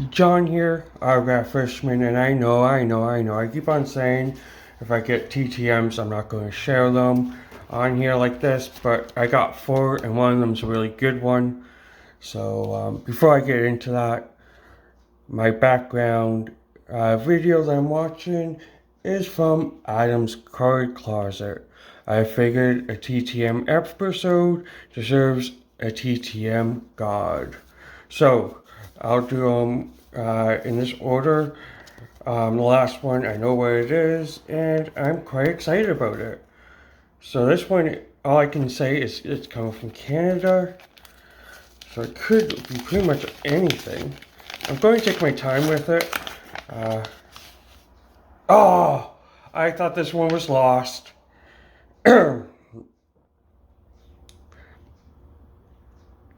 John here, Autograph Freshman, and I keep on saying if I get TTMs, I'm not going to share them on here like this, but I got four, and one of them's a really good one. So before I get into that, my background video that I'm watching is from Adam's Card Closet. I figured a TTM episode deserves a TTM God. So I'll do them in this order. The last one, I know what it is, and I'm quite excited about it. So this one, all I can say is it's coming from Canada. So it could be pretty much anything. I'm going to take my time with it. Oh, I thought this one was lost. Darryl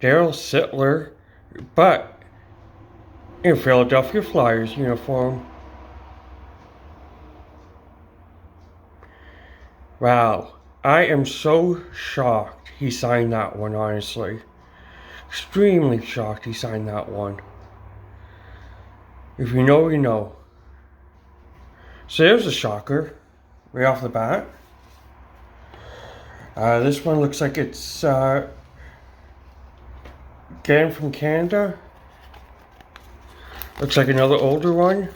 Sittler, but in Philadelphia Flyers uniform. Wow, I am so shocked he signed that one, honestly. Extremely shocked he signed that one. If you know, you know. So there's a shocker, right off the bat. This one looks like it's again from Canada. Looks like another older one.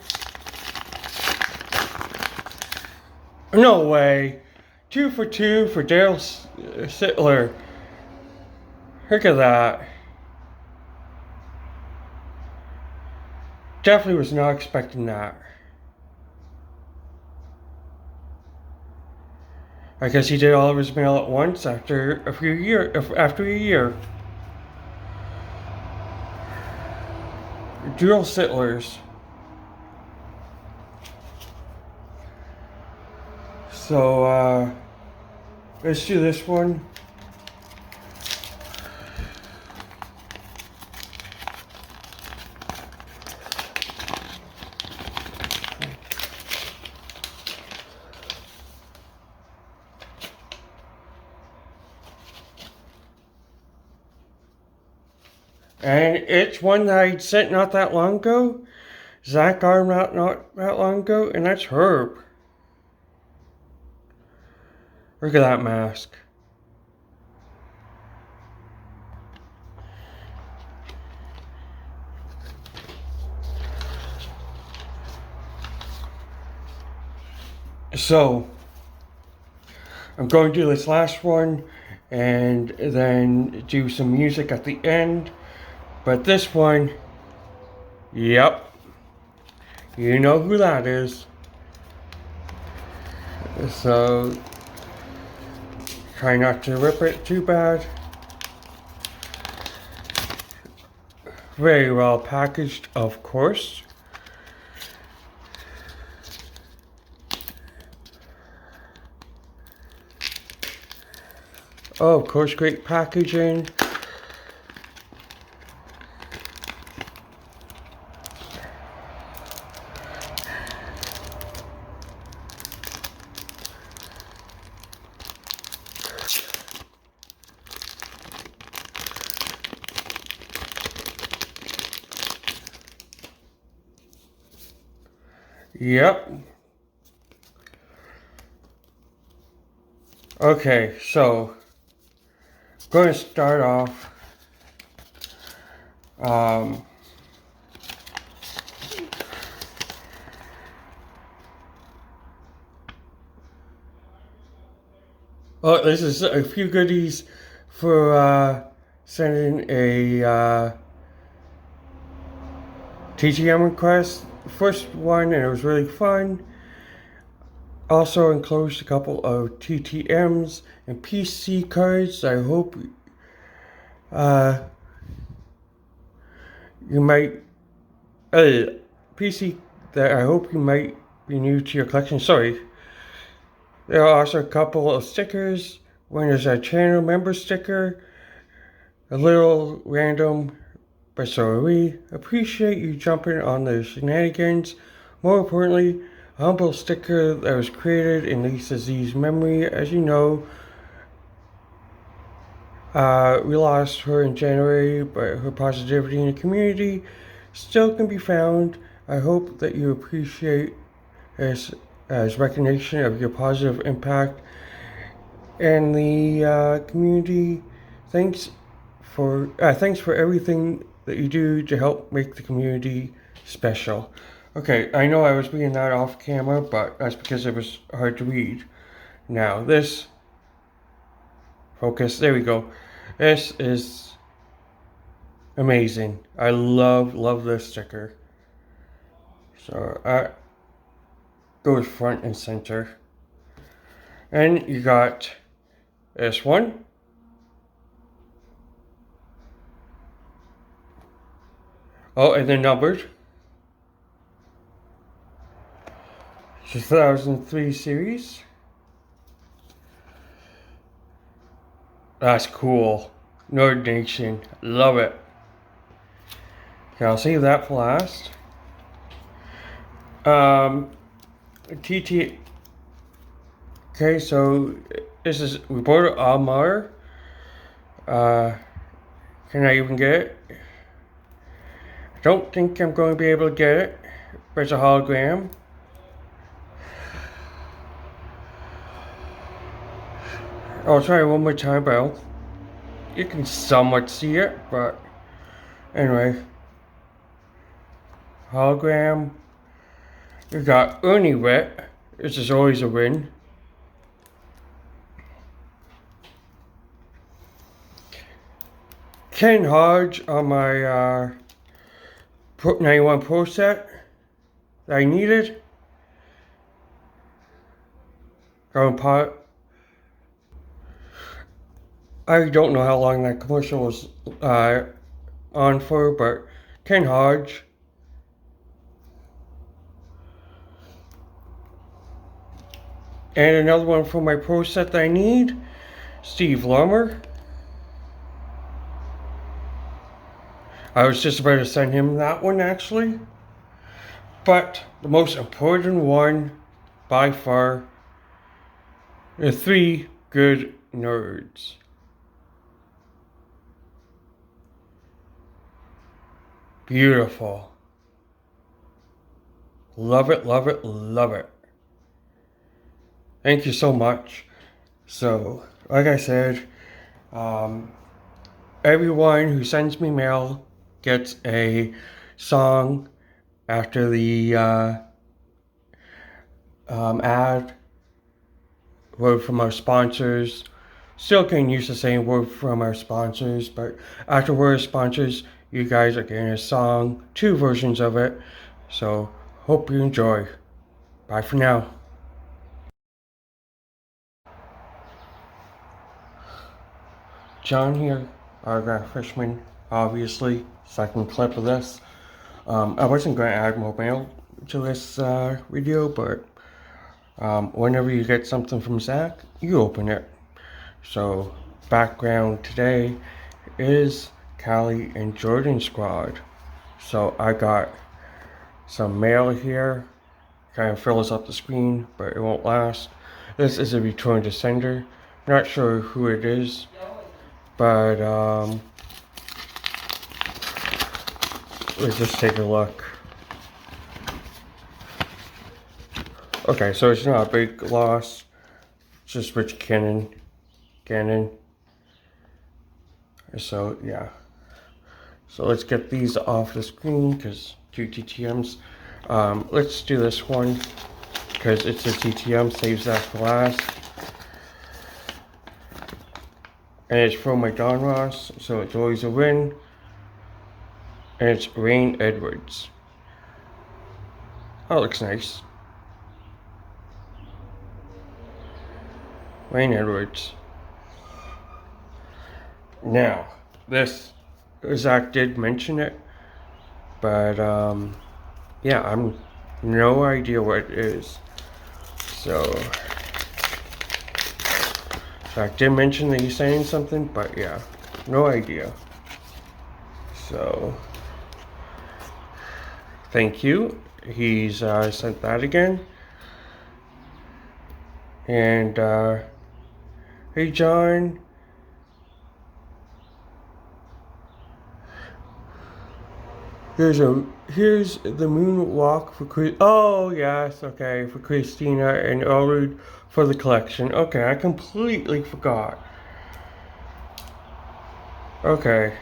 No way. 2 for 2 for Darryl Sittler. Look at that. Definitely was not expecting that. I guess he did all of his mail at once after a year. Dual Sittlers. So let's do this one. And it's one that I sent not that long ago. Zach got him not that long ago, and that's Herb. Look at that mask. So, I'm going to do this last one, and then do some music at the end. But this one, yep, you know who that is. So, try not to rip it too bad. Very well packaged, of course. Oh, of course, great packaging. Yep. Okay, so going to start off. Oh, this is a few goodies for sending a TTM request. First one, and it was really fun. Also enclosed a couple of TTMs and PC cards. I hope you might PC that I hope you might be new to your collection. Sorry. There are also a couple of stickers. One is a channel member sticker. A little random, but so are we. Appreciate you jumping on the shenanigans. More importantly, a humble sticker that was created in Lisa Z's memory. As you know, we lost her in January, but her positivity in the community still can be found. I hope that you appreciate as recognition of your positive impact in the community. Thanks thanks for everything that you do to help make the community special. Okay, I know I was reading that off camera, but that's because it was hard to read. Now this focus. There we go. This is amazing. I love this sticker. So goes front and center. And you got this one. Oh, and then numbered. 2003 series. That's cool. Nerd Nation. Love it. Okay, I'll save that for last. TT. Okay, so this is we bought it Almar. Can I even get it? I don't think I'm going to be able to get it. There's a hologram. I'll try it one more time, but you can somewhat see it, but anyway. Hologram. You got Ernie Wet, which is always a win. Ken Hodge on my 91 Pro set that I needed. Going pot. I don't know how long that commercial was on for, but Ken Hodge. And another one for my Pro set that I need, Steve Larmer. I was just about to send him that one actually. But the most important one by far, the 3 good nerds. Beautiful. Love it, love it, love it. Thank you so much. So, like I said, everyone who sends me mail gets a song after the ad. Word from our sponsors. Still can use the same word from our sponsors, but after word sponsors, you guys are getting a song, 2 versions of it. So, hope you enjoy. Bye for now. John here, Autograph Freshman, obviously, second clip of this. I wasn't going to add more mail to this video, but whenever you get something from Zach, you open it. So, background today is Callie and Jordan Squad. So, I got some mail here, kind of fills up the screen, but it won't last. This is a return to sender. Not sure who it is, but let's just take a look. Okay, so it's not a big loss. It's just Rich Cannon. So yeah. So let's get these off the screen because 2 TTMs. Let's do this one because it's a TTM. Saves that for last. And it's from my Don Ross, so it's always a win. And it's Rain Edwards. Oh, looks nice. Rain Edwards. Now, this, Zach did mention it, but yeah, I'm no idea what it is. So, Zach did mention that he's saying something, but yeah, no idea. So, thank you. He's sent that again. And, hey John. Here's the moonwalk for oh yes, okay, for Christina and Elrude for the collection. Okay, I completely forgot. Okay.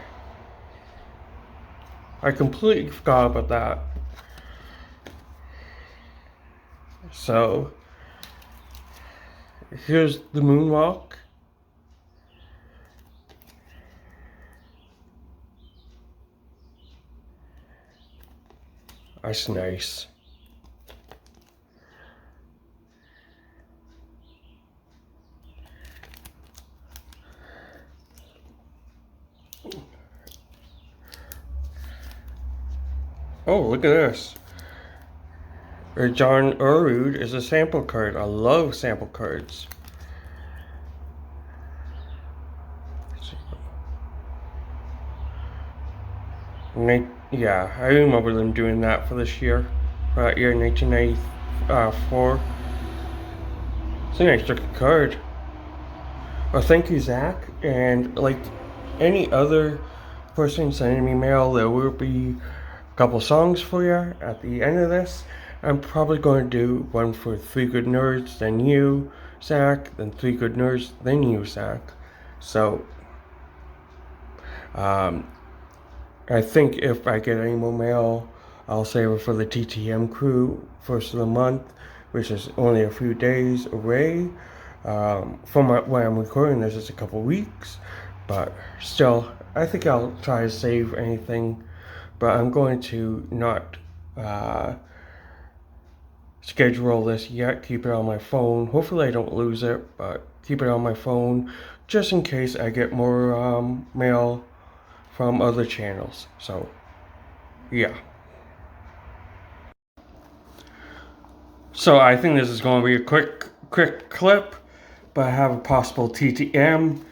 I completely forgot about that. So here's the moonwalk. That's nice. Oh, look at this. John Elrude is a sample card. I love sample cards. Yeah, I remember them doing that for this year. For that year, 1994. It's a nice looking card. Well, thank you, Zach. And like any other person sending me mail, there will be a couple songs for you at the end of this. I'm probably going to do one for 3 Good Nerds, then you, Zach, then 3 Good Nerds, then you, Zach. So, I think if I get any more mail, I'll save it for the TTM crew first of the month, which is only a few days away. From when I'm recording this, it's a couple weeks, but still, I think I'll try to save anything, but I'm going to not schedule this yet. Keep it on my phone. Hopefully I don't lose it, but keep it on my phone just in case I get more mail from other channels. So yeah. So I think this is going to be a quick clip, but I have a possible TTM.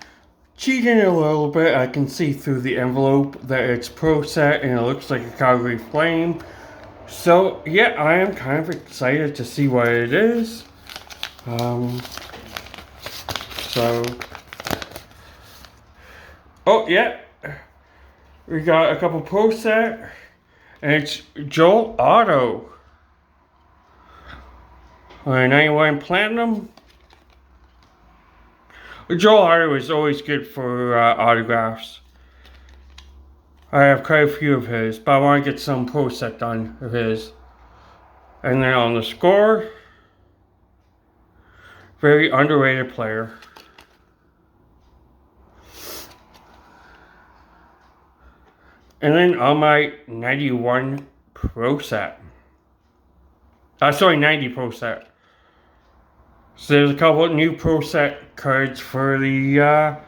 Cheating a little bit, I can see through the envelope that it's Pro Set and it looks like a Calgary Flame. So yeah, I am kind of excited to see what it is. Oh yeah, we got a couple Pro Set, and it's Joel Otto. 91 Platinum. Joel Otto is always good for autographs. I have quite a few of his, but I want to get some Pro Set done of his. And then on the score, very underrated player. And then on my 91 Pro Set. Sorry, 90 Pro Set. So there's a couple of new Pro Set cards for the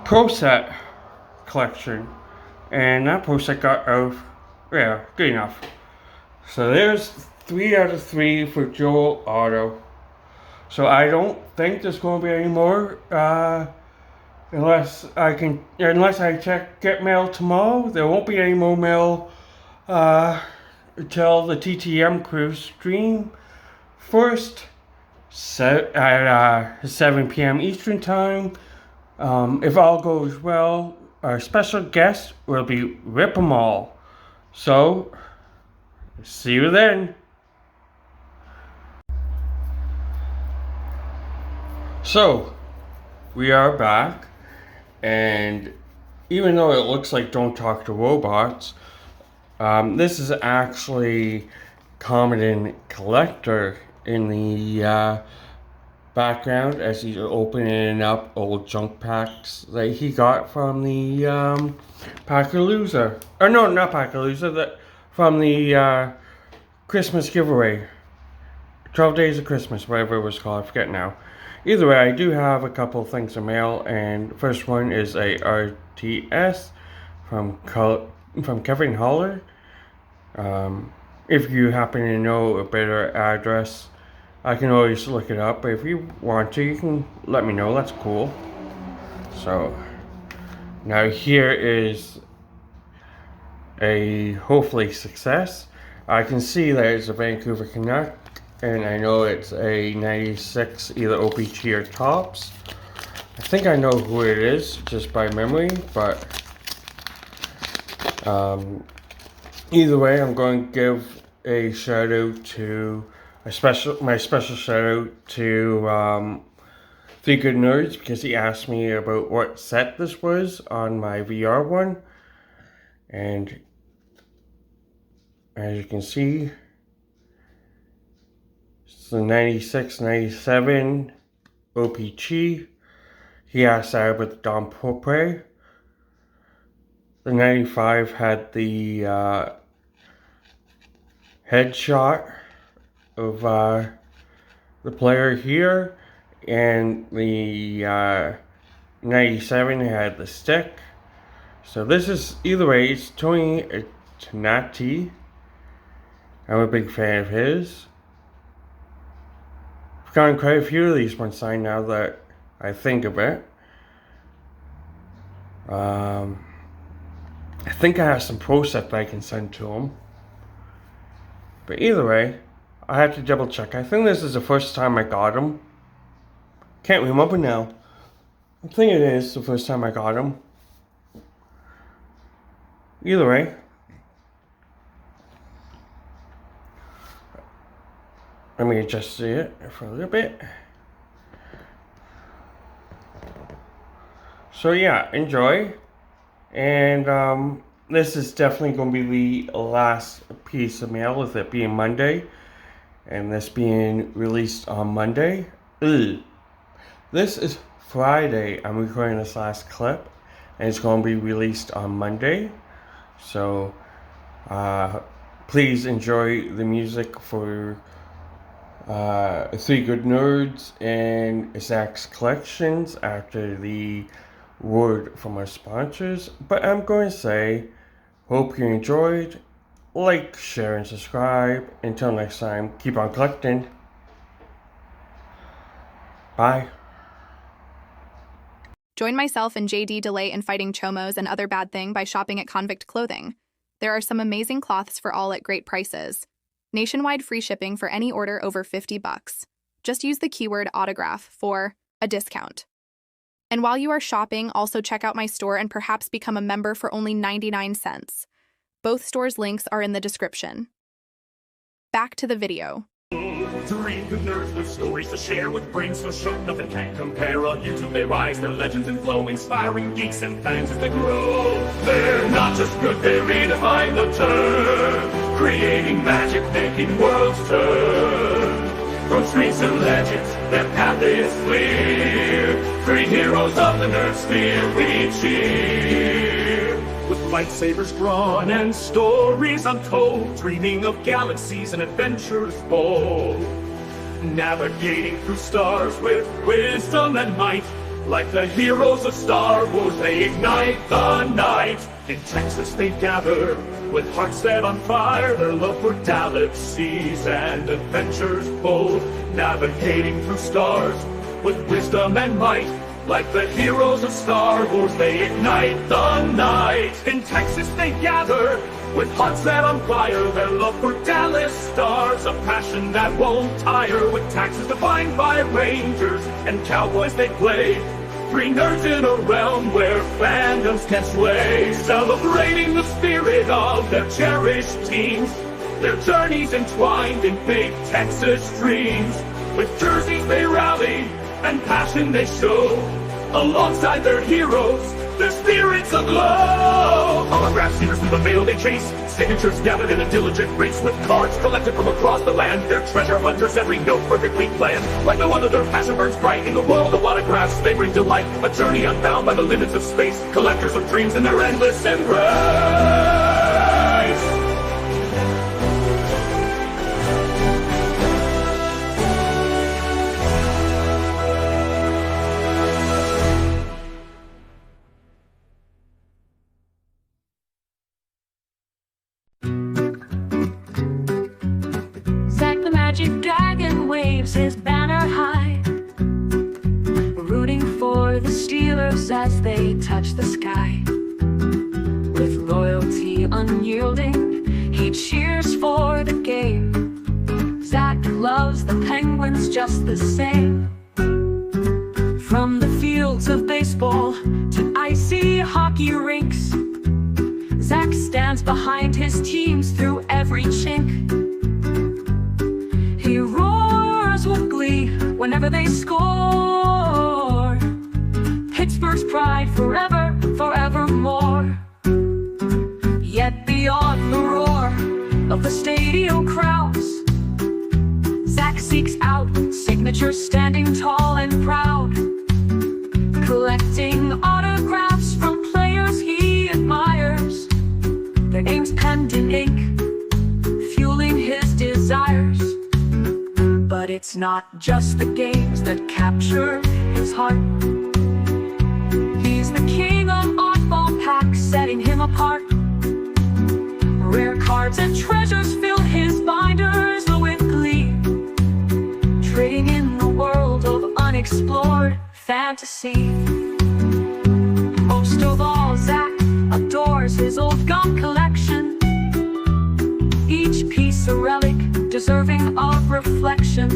Pro Set collection. And that Pro Set got out, yeah, good enough. So there's 3 out of 3 for Joel Otto. So I don't think there's going to be any more, unless I get mail tomorrow. There won't be any more mail until the TTM crew stream first at 7 p.m. Eastern Time. If all goes well, our special guest will be Rip 'em All. So, see you then. So, we are back, and even though it looks like Don't Talk to Robots, this is actually Commodore Collector in the background as he's opening up old junk packs that he got from the Packalooza. Or no, not Packalooza, from the Christmas giveaway. 12 Days of Christmas, whatever it was called, I forget now. Either way, I do have a couple of things to mail, and the first one is a RTS from Kevin Holler. If you happen to know a better address, I can always look it up. But if you want to, you can let me know. That's cool. So now here is a hopefully success. I can see that it's a Vancouver Canuck, and I know it's a 96 either OPG or Tops. I think I know who it is just by memory, but Either way, I'm going to give a shout out to my special shout out to Three Good Nerds because he asked me about what set this was on my VR one, and as you can see, it's the 96, 97 OPG. He asked that about the Dom Popre. The 95 had the headshot of the player here, and the 97 had the stick. So this is, either way, it's Tony Tonati. I'm a big fan of his. I've gotten quite a few of these ones signed now that I think of it. I think I have some pro set that I can send to him. But either way, I have to double check. I think this is the first time I got him. Can't remember now. I think it is the first time I got him. Either way, let me adjust it for a little bit. So yeah, enjoy. And this is definitely going to be the last piece of mail, with it being Monday, and this being released on Monday. Ugh. This is Friday. I'm recording this last clip, and it's going to be released on Monday. So please enjoy the music for Three Good Nerds and Zach's Collections after the word from our sponsors. But I'm going to say, hope you enjoyed. Like, share, and subscribe. Until next time, keep on collecting. Bye. Join myself and JD Delay in fighting chomos and other bad thing by shopping at Convict Clothing. There are some amazing cloths for all at great prices. Nationwide free shipping for any order over $50. Just use the keyword autograph for a discount. And while you are shopping, also check out my store and perhaps become a member for only 99 cents. Both stores' links are in the description. Back to the video. Three good nerds with stories to share, with brains so sharp nothing can compare. On YouTube they rise, their legends and flow, inspiring geeks and fans as they grow. They're not just good, they redefine the term, creating magic, making worlds turn. From streets and legends, their path is clear. Three heroes of the nerd sphere we cheer. With lightsabers drawn and stories untold, dreaming of galaxies and adventures bold. Navigating through stars with wisdom and might, like the heroes of Star Wars, they ignite the night. In Texas they gather, with hearts set on fire, their love for galaxies and adventures bold. Navigating through stars with wisdom and might, like the heroes of Star Wars, they ignite the night. In Texas they gather, with hearts set on fire, their love for Dallas stars, a passion that won't tire. With taxes defined by rangers and cowboys they play, three nerds in a realm where fandoms can sway, celebrating the spirit of their cherished teams, their journeys entwined in big Texas dreams. With jerseys they rally and passion they show, alongside their heroes, their spirits aglow. Autographs singers through the veil they chase, signatures gathered in a diligent race, with cards collected from across the land. Their treasure hunters, every note perfectly planned. Like no other, their passion burns bright. In the world of autographs they bring delight, a journey unbound by the limits of space, collectors of dreams in their endless embrace. Magic Dragon waves his banner high, rooting for the Steelers as they touch the sky. With loyalty unyielding, he cheers for the game. Zach loves the Penguins just the same. From the fields of baseball to icy hockey rinks, Zack stands behind his teams through every chink. He roars with glee whenever they score. Pittsburgh's pride forever, forevermore. Yet beyond the roar of the stadium crowds, Zack seeks out signatures standing tall and proud, collecting autographs from players he admires, their names penned in ink, fueling his desires. But it's not just the games that capture his heart. He's the king of oddball packs, setting him apart. Rare cards and treasures fill his binders with glee, trading in the world of unexplored fantasy. Most of all, Zack adores his old gum collection, each piece a relic deserving of reflection.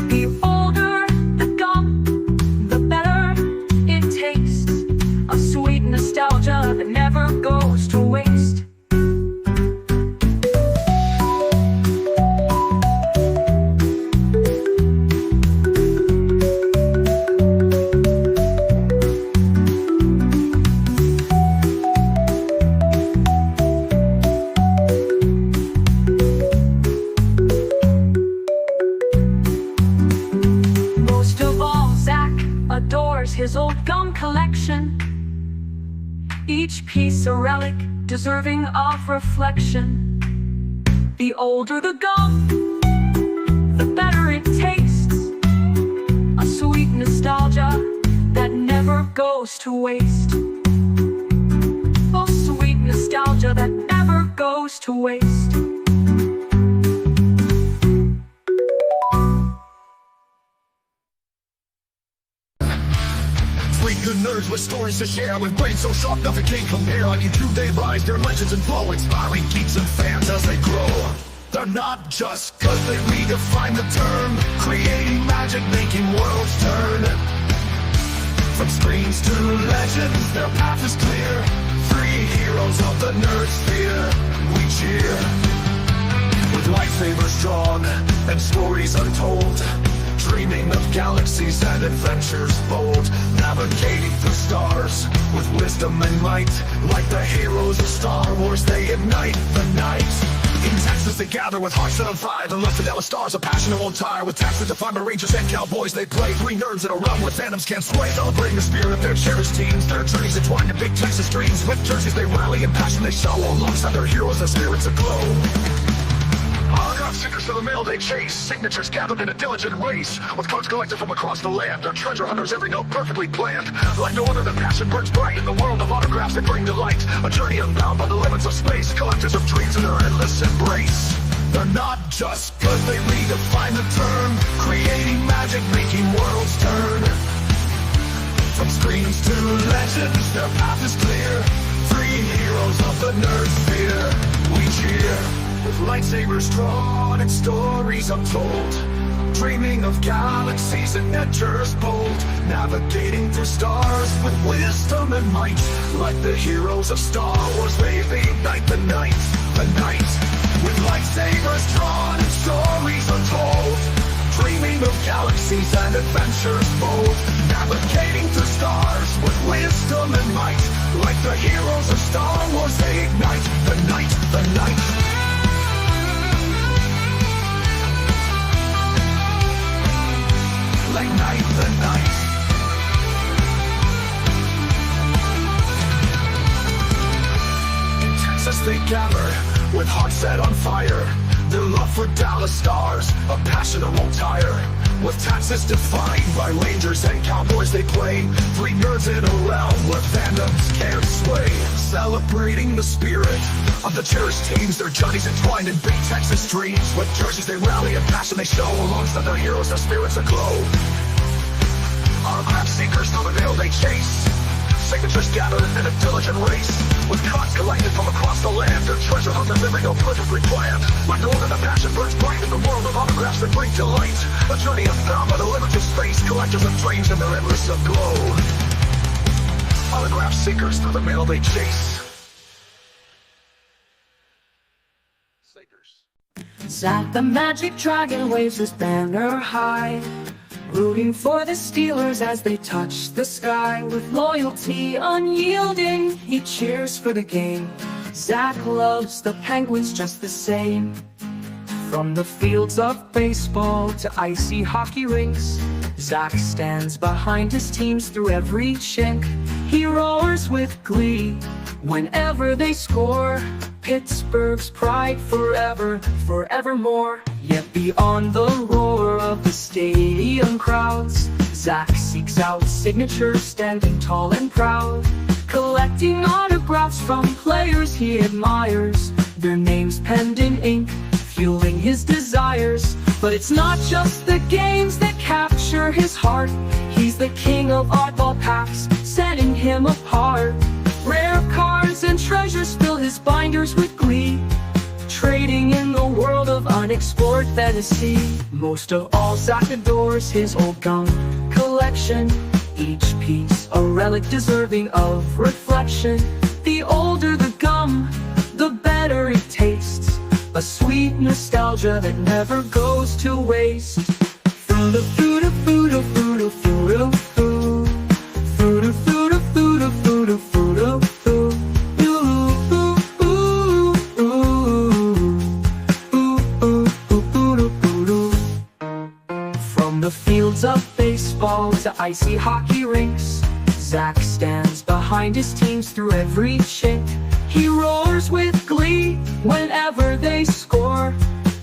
The older the gum, the better it tastes, a sweet nostalgia that never goes to waste. Most of all, Zack adores his old gum collection, each piece a relic deserving of reflection. The older the gum, the better it tastes, a sweet nostalgia that never goes to waste. Oh, sweet nostalgia that never goes to waste. Three good nerds with stories to share, with brains so sharp nothing can compare. On YouTube they rise, their legends and flow, inspiring geeks and fans as they grow. They're not just good, they redefine the term, creating magic, making worlds turn. From screens to legends, their path is clear. Three heroes of the nerd sphere, we cheer. With lightsabers drawn and stories untold, dreaming of galaxies and adventures bold, navigating through stars with wisdom and might. Like the heroes of Star Wars, they ignite the night. In Texas they gather with hearts set on fire. The left vanilla stars, a passion that won't tire. With taps that define the Rangers and Cowboys, they play. Three nerds in a realm where phantoms can't sway, celebrating the spirit of their cherished teams. Their journeys entwined in big Texas dreams. With jerseys they rally and passion they show, alongside their heroes their spirits aglow. Autograph seekers to the mail they chase, signatures gathered in a diligent race. With cards collected from across the land, their treasure hunters, every note perfectly planned. Like no other, their passion burns bright. In the world of autographs they bring delight, a journey unbound by the limits of space. Collectors of dreams in their endless embrace. They're not just good, they redefine the term, creating magic, making worlds turn. From screens to legends, their path is clear. Three heroes of the nerd sphere, we cheer. With lightsabers drawn and stories untold, dreaming of galaxies and adventures bold, navigating through stars with wisdom and might. Like the heroes of Star Wars, they ignite the night, the night. With lightsabers drawn and stories untold, dreaming of galaxies and adventures bold, navigating through stars with wisdom and might. Like the heroes of Star Wars, they ignite the night, the night. Like night, the night. In Texas they gather, with hearts set on fire. Their love for Dallas Stars, a passion that won't tire. With Texas defined by Rangers and Cowboys they play. Three nerds in a realm where fandoms can't sway. Celebrating the spirit of the cherished teams, their journeys entwined in big Texas dreams. With jerseys they rally and passion they show, alongside their heroes their spirits aglow. Autograph seekers through the veil they chase, signatures gathered in a diligent race. With cards collected from across the land, their treasure hunters every note perfectly planned. Like no other, the passion burns bright in the world of autographs that bring delight. A journey unbound by the limits of space, collectors of dreams and their endless aglow. Autograph seekers through the mail they chase, Zach the Magic Dragon waves his banner high, rooting for the Steelers as they touch the sky. With loyalty unyielding, he cheers for the game. Zach loves the Penguins just the same. From the fields of baseball to icy hockey rinks, Zach stands behind his teams through every chink. He roars with glee whenever they score. Pittsburgh's pride forever, forevermore. Yet beyond the roar of the stadium crowds, Zach seeks out signatures, standing tall and proud, collecting autographs from players he admires, their names penned in ink, fueling his desires. But it's not just the games that capture his heart. He's the king of oddball packs, setting him apart. Rare cards and treasures fill his binders with glee, trading in the world of unexplored fantasy. Most of all, Zach adores his old gum collection, each piece a relic deserving of reflection. The older the gum, the better it tastes, a sweet nostalgia that never goes to waste. Fruit of fruit of fruit of fruit of fruit of fruit, fruit of fruit of fruit of fruit of fruit of fruit. From the fields of baseball to icy hockey rinks, Zach stands behind his teams through every chink. He roars with glee whenever they score.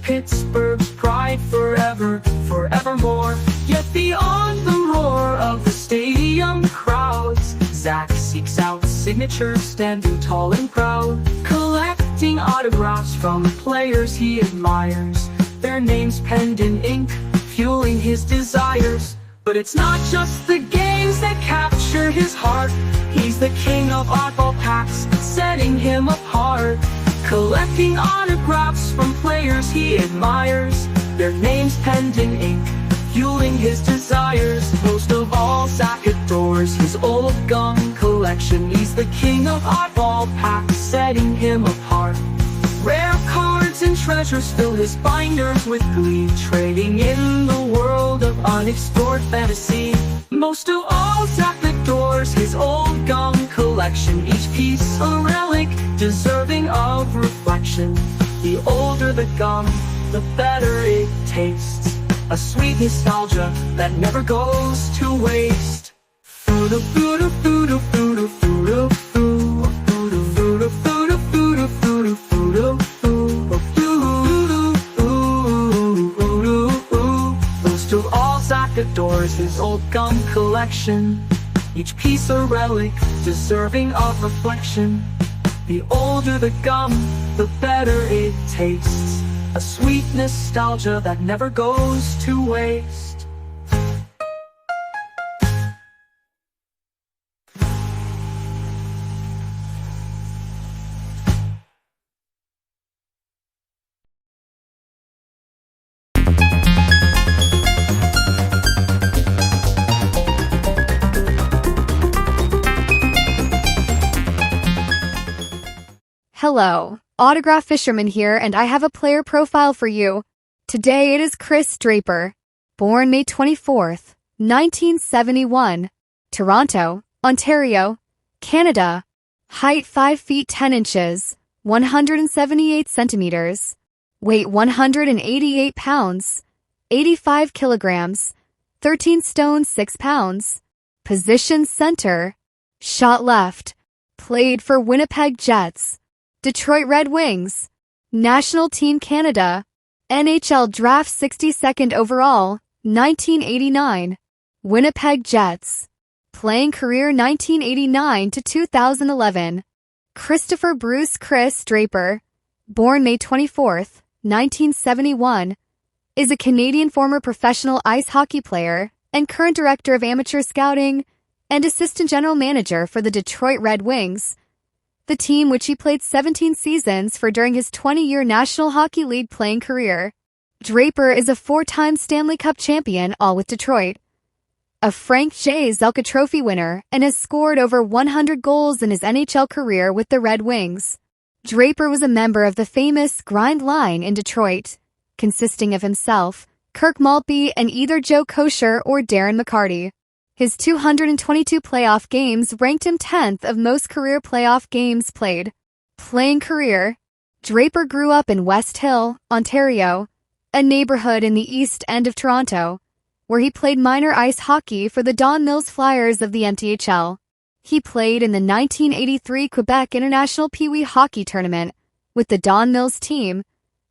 Pittsburgh's pride forever, forevermore. Yet beyond the roar of the stadium crowds, Zach seeks out signatures, standing tall and proud, collecting autographs from players he admires, their names penned in ink, fueling his desires. But it's not just the games that capture his heart. He's the king of oddball packs, setting him apart, collecting autographs from players he admires, their names penned in ink, fueling his desires. Most of all, Zach adores his old gum collection. He's the king of oddball packs, setting him apart. Rare cards and treasures fill his binders with glee, trading in the world of unexplored fantasy. Most of all, Zach adores his old gum collection, each piece a relic deserving of reflection. The older the gum, the better it tastes, a sweet nostalgia that never goes to waste. Fruit of fruit of fruit of fruit of fruit of fruit, fruit of fruit of fruit of fruit of fruit of fruit of fruit of fruit. Most of all, Zach adores his old gum collection, each piece a relic deserving of reflection. The older the gum, the better it tastes, a sweet nostalgia that never goes to waste. Hello, Autograph Fisherman here, and I have a player profile for you. Today it is Chris Draper, born May 24th, 1971, Toronto, Ontario, Canada. Height 5 feet 10 inches, 178 centimeters. Weight 188 pounds, 85 kilograms, 13 stone 6 pounds. Position center. Shot left. Played for Winnipeg Jets, Detroit Red Wings, National Team Canada, NHL Draft 62nd overall, 1989, Winnipeg Jets. Playing career 1989 to 2011. Christopher Bruce Chris Draper, born May 24th, 1971, is a Canadian former professional ice hockey player and current director of amateur scouting and assistant general manager for the Detroit Red Wings, the team which he played 17 seasons for during his 20-year National Hockey League playing career. Draper is a 4-time Stanley Cup champion, all with Detroit, a Frank J. Zelka Trophy winner, and has scored over 100 goals in his NHL career with the Red Wings. Draper was a member of the famous Grind Line in Detroit consisting of himself, Kirk Maltby, and either Joe Kosher or Darren McCarty. His 222 playoff games ranked him 10th of most career playoff games played. Playing career. Draper grew up in West Hill, Ontario, a neighborhood in the east end of Toronto, where he played minor ice hockey for the Don Mills Flyers of the MTHL. He played in the 1983 Quebec International Pee Wee Hockey Tournament with the Don Mills team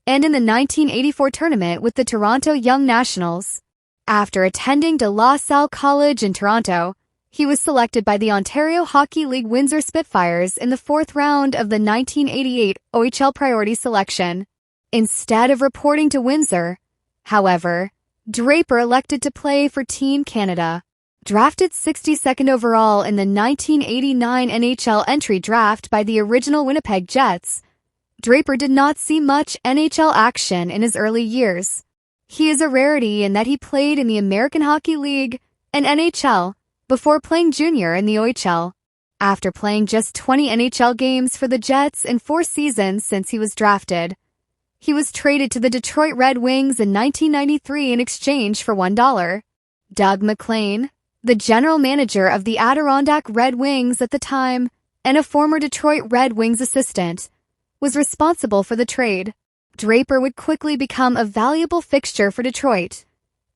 and in the 1984 tournament with the Toronto Young Nationals. After attending De La Salle College in Toronto, he was selected by the Ontario Hockey League Windsor Spitfires in the 4th round of the 1988 OHL Priority Selection. Instead of reporting to Windsor, however, Draper elected to play for Team Canada. Drafted 62nd overall in the 1989 NHL entry draft by the original Winnipeg Jets, Draper did not see much NHL action in his early years. He is a rarity in that he played in the American Hockey League and NHL before playing junior in the OHL. After playing just 20 NHL games for the Jets in 4 seasons since he was drafted, he was traded to the Detroit Red Wings in 1993 in exchange for $1. Doug MacLean, the general manager of the Adirondack Red Wings at the time and a former Detroit Red Wings assistant, was responsible for the trade. Draper would quickly become a valuable fixture for Detroit,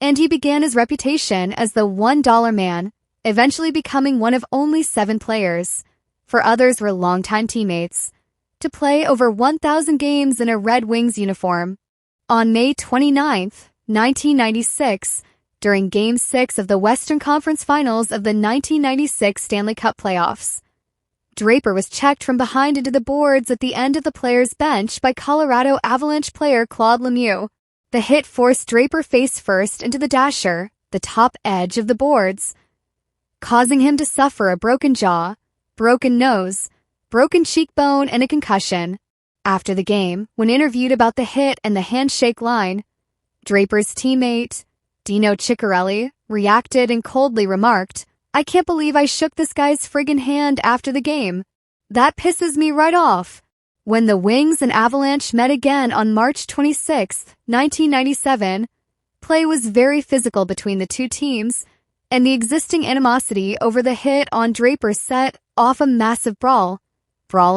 and he began his reputation as the $1 man, eventually becoming one of only 7 players, for others were longtime teammates, to play over 1,000 games in a Red Wings uniform. On May 29, 1996, during Game 6 of the Western Conference Finals of the 1996 Stanley Cup playoffs, Draper was checked from behind into the boards at the end of the player's bench by Colorado Avalanche player Claude Lemieux. The hit forced Draper face first into the dasher, the top edge of the boards, causing him to suffer a broken jaw, broken nose, broken cheekbone, and a concussion. After the game, when interviewed about the hit and the handshake line, Draper's teammate, Dino Ciccarelli, reacted and coldly remarked, "I can't believe I shook this guy's friggin' hand after the game. That pisses me right off." When the Wings and Avalanche met again on March 26, 1997, play was very physical between the two teams, and the existing animosity over the hit on Draper set off a massive brawl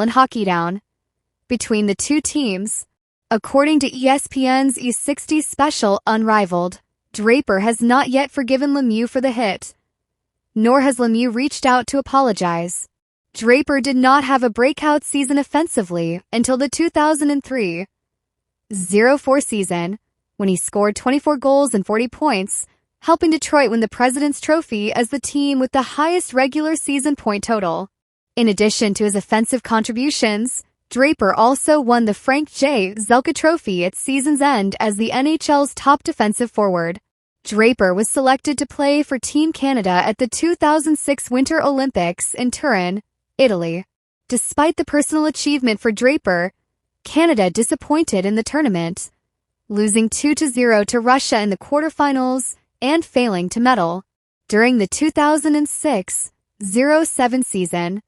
and hockey down, between the two teams. According to ESPN's E60 special Unrivaled, Draper has not yet forgiven Lemieux for the hit, nor has Lemieux reached out to apologize. Draper did not have a breakout season offensively until the 2003-04 season, when he scored 24 goals and 40 points, helping Detroit win the President's Trophy as the team with the highest regular season point total. In addition to his offensive contributions, Draper also won the Frank J. Zelka Trophy at season's end as the NHL's top defensive forward. Draper was selected to play for Team Canada at the 2006 Winter Olympics in Turin, Italy. Despite the personal achievement for Draper, Canada disappointed in the tournament, losing 2-0 to Russia in the quarterfinals and failing to medal. During the 2006-07 season,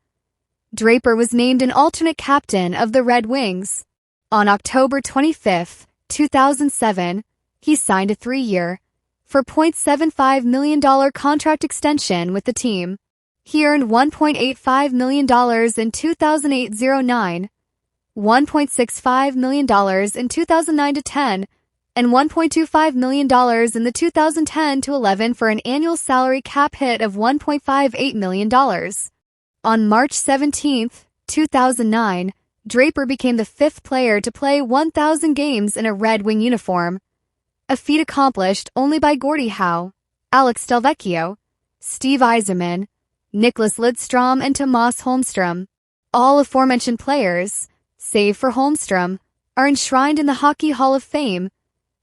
Draper was named an alternate captain of the Red Wings. On October 25, 2007, he signed a 3-year, $4.75 million contract extension with the team. He earned $1.85 million in 2008-09, $1.65 million in 2009-10, and $1.25 million in the 2010-11 for an annual salary cap hit of $1.58 million. On March 17, 2009, Draper became the 5th player to play 1,000 games in a Red Wing uniform, a feat accomplished only by Gordie Howe, Alex Delvecchio, Steve Yzerman, Nicholas Lidstrom, and Tomas Holmstrom. All aforementioned players, save for Holmstrom, are enshrined in the Hockey Hall of Fame,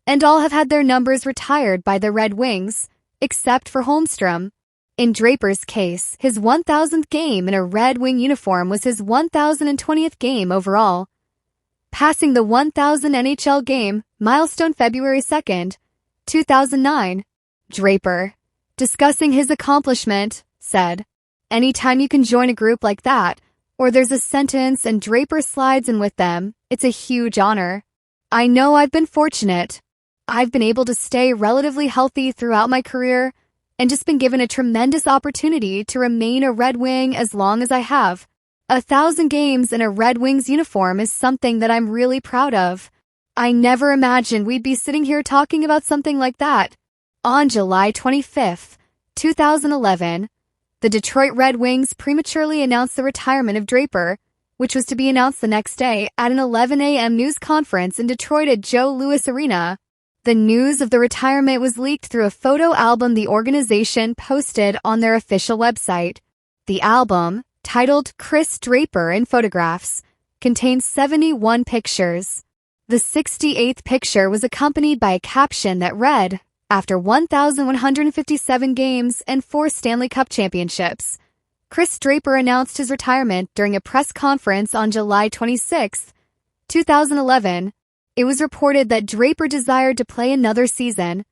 and all have had their numbers retired by the Red Wings, except for Holmstrom. In Draper's case, his 1,000th game in a Red Wing uniform was his 1,020th game overall, passing the 1,000 NHL game milestone February 2, 2009. Draper, discussing his accomplishment, said, "Anytime you can join a group like that, or there's a sentence and Draper slides in with them, it's a huge honor. I know I've been fortunate, I've been able to stay relatively healthy throughout my career and just been given a tremendous opportunity to remain a Red Wing as long as I have. 1,000 games in a Red Wings uniform is something that I'm really proud of. I never imagined we'd be sitting here talking about something like that. On July 25th, 2011, the Detroit Red Wings prematurely announced the retirement of Draper, which was to be announced the next day at an 11 a.m. news conference in Detroit at Joe Louis Arena. The news of the retirement was leaked through a photo album the organization posted on their official website. The album, titled Chris Draper in Photographs, contains 71 pictures. The 68th picture was accompanied by a caption that read, "After 1,157 games and 4 Stanley Cup championships, Chris Draper announced his retirement during a press conference on July 26, 2011. It was reported that Draper desired to play another season.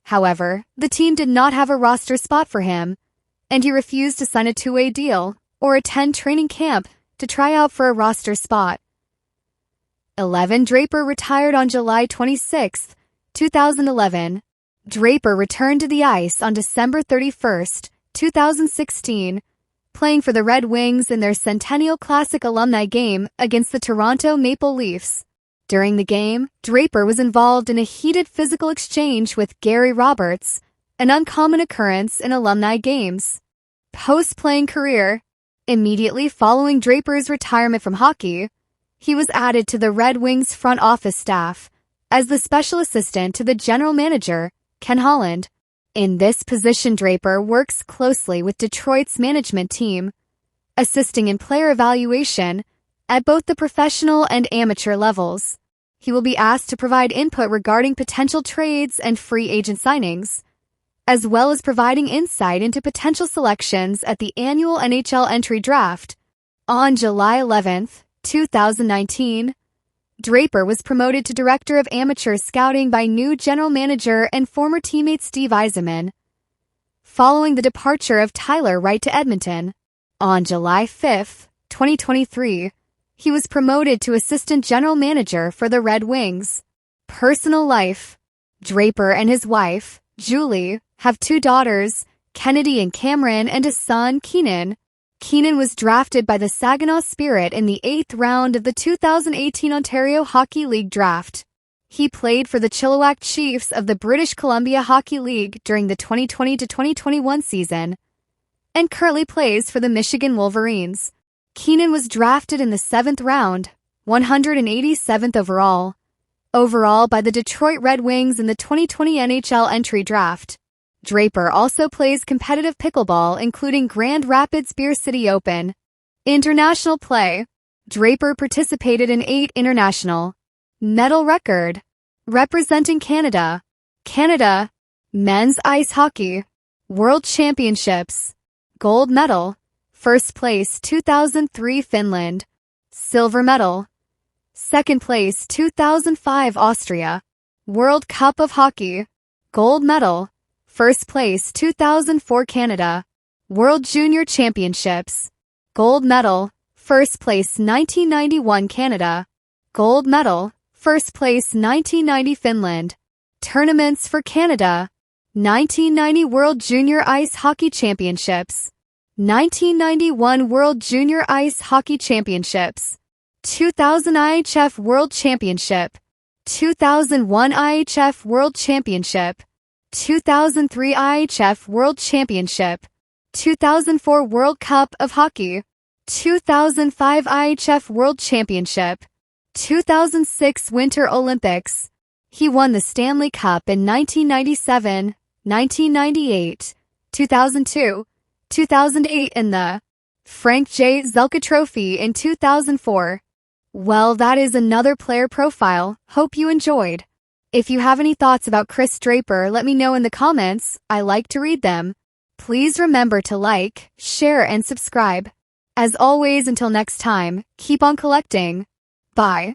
However, the team did not have a roster spot for him, and he refused to sign a two-way deal or attend training camp to try out for a roster spot. 11. Draper retired on July 26, 2011. Draper returned to the ice on December 31, 2016, playing for the Red Wings in their Centennial Classic alumni game against the Toronto Maple Leafs. During the game, Draper was involved in a heated physical exchange with Gary Roberts, an uncommon occurrence in alumni games. Post-playing career. Immediately following Draper's retirement from hockey, he was added to the Red Wings front office staff as the special assistant to the general manager, Ken Holland. In this position, Draper works closely with Detroit's management team, assisting in player evaluation at both the professional and amateur levels. He will be asked to provide input regarding potential trades and free agent signings, as well as providing insight into potential selections at the annual NHL entry draft. On July 11, 2019, Draper was promoted to Director of Amateur Scouting by new general manager and former teammate Steve Yzerman, following the departure of Tyler Wright to Edmonton. On July 5, 2023, he was promoted to Assistant General Manager for the Red Wings. Personal life. Draper and his wife, Julie, have 2 daughters, Kennedy and Cameron, and a son, Keenan. Keenan was drafted by the Saginaw Spirit in the 8th round of the 2018 Ontario Hockey League draft. He played for the Chilliwack Chiefs of the British Columbia Hockey League during the 2020 to 2021 season, and currently plays for the Michigan Wolverines. Keenan was drafted in the 7th round, 187th overall by the Detroit Red Wings in the 2020 NHL entry draft. Draper also plays competitive pickleball, including Grand Rapids Beer City Open. International play. Draper participated in 8 international medal record, representing Canada. Canada, men's ice hockey, World Championships, gold medal, first place 2003 Finland, silver medal, second place 2005 Austria, World Cup of Hockey, gold medal, first place 2004 Canada, World Junior Championships, gold medal, first place 1991 Canada, gold medal, first place 1990 Finland, tournaments for Canada, 1990 World Junior Ice Hockey Championships, 1991 World Junior Ice Hockey Championships, 2000 IHF World Championship, 2001 IHF World Championship, 2003 IHF World Championship, 2004 World Cup of Hockey, 2005 IHF World Championship, 2006 Winter Olympics. He won the Stanley Cup in 1997, 1998, 2002, 2008 and the Frank J. Zelka Trophy in 2004. Well, that is another player profile. Hope you enjoyed. If you have any thoughts about Chris Draper, let me know in the comments. I like to read them. Please remember to like, share, and subscribe. As always, until next time, keep on collecting. Bye.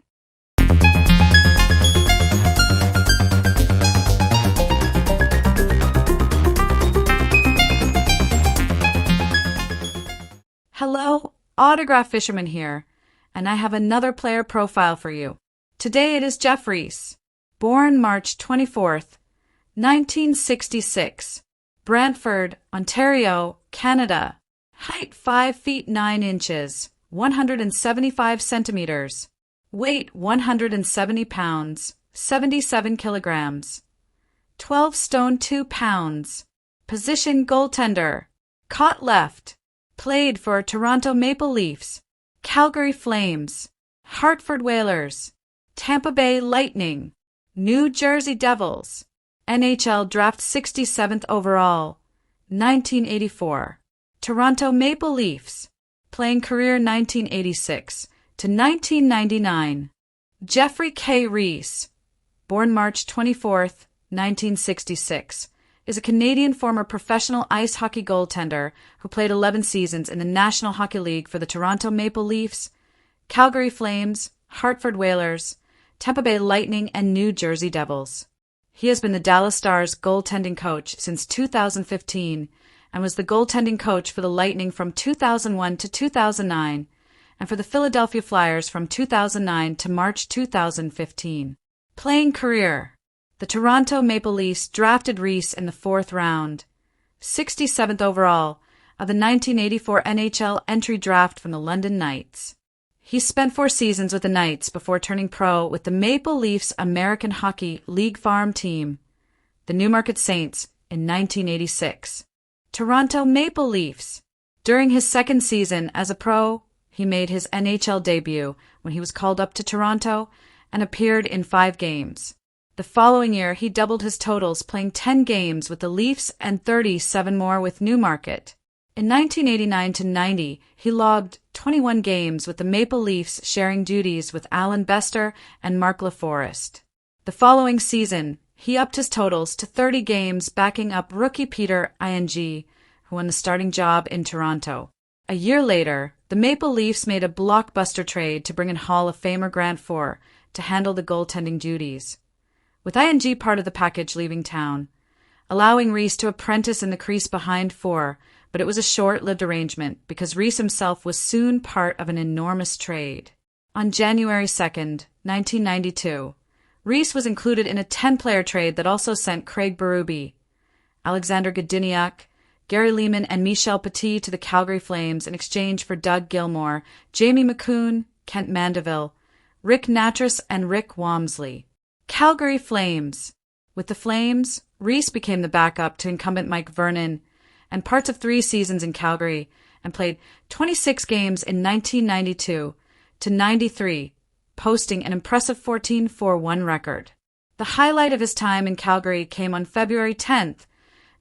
Hello, Autograph Fisherman here, and I have another player profile for you. Today it is Jeff Reese. Born March 24, 1966. Brantford, Ontario, Canada. Height 5 feet 9 inches, 175 centimeters. Weight 170 pounds, 77 kilograms. 12 stone 2 pounds. Position goaltender. Caught left. Played for Toronto Maple Leafs, Calgary Flames, Hartford Whalers, Tampa Bay Lightning, New Jersey Devils. NHL Draft 67th overall, 1984. Toronto Maple Leafs. Playing career 1986 to 1999. Jeffrey K. Reese. Born March 24, 1966. Is a Canadian former professional ice hockey goaltender who played 11 seasons in the National Hockey League for the Toronto Maple Leafs, Calgary Flames, Hartford Whalers, Tampa Bay Lightning, and New Jersey Devils. He has been the Dallas Stars goaltending coach since 2015 and was the goaltending coach for the Lightning from 2001 to 2009 and for the Philadelphia Flyers from 2009 to March 2015. Playing career. The Toronto Maple Leafs drafted Reese in the 4th round, 67th overall, of the 1984 NHL entry draft from the London Knights. He spent 4 seasons with the Knights before turning pro with the Maple Leafs American Hockey League farm team, the Newmarket Saints, in 1986. Toronto Maple Leafs. During his 2nd season as a pro, he made his NHL debut when he was called up to Toronto and appeared in 5 games. The following year, he doubled his totals, playing 10 games with the Leafs and 37 more with Newmarket. In 1989-90, he logged 21 games with the Maple Leafs, sharing duties with Alan Bester and Mark LaForest. The following season, he upped his totals to 30 games, backing up rookie Peter Ing, who won the starting job in Toronto. A year later, the Maple Leafs made a blockbuster trade to bring in Hall of Famer Grant Fuhr to handle the goaltending duties, with Ing part of the package leaving town, allowing Reese to apprentice in the crease behind Fuhr, but it was a short-lived arrangement because Reese himself was soon part of an enormous trade. On January 2, 1992, Reese was included in a 10-player trade that also sent Craig Berube, Alexander Godiniak, Gary Leeman, and Michel Petit to the Calgary Flames in exchange for Doug Gilmour, Jamie McCoon, Kent Mandeville, Rick Natras, and Rick Wamsley. Calgary Flames. With the Flames, Reese became the backup to incumbent Mike Vernon and parts of 3 seasons in Calgary and played 26 games in 1992 to 93, posting an impressive 14-4-1 record. The highlight of his time in Calgary came on February 10,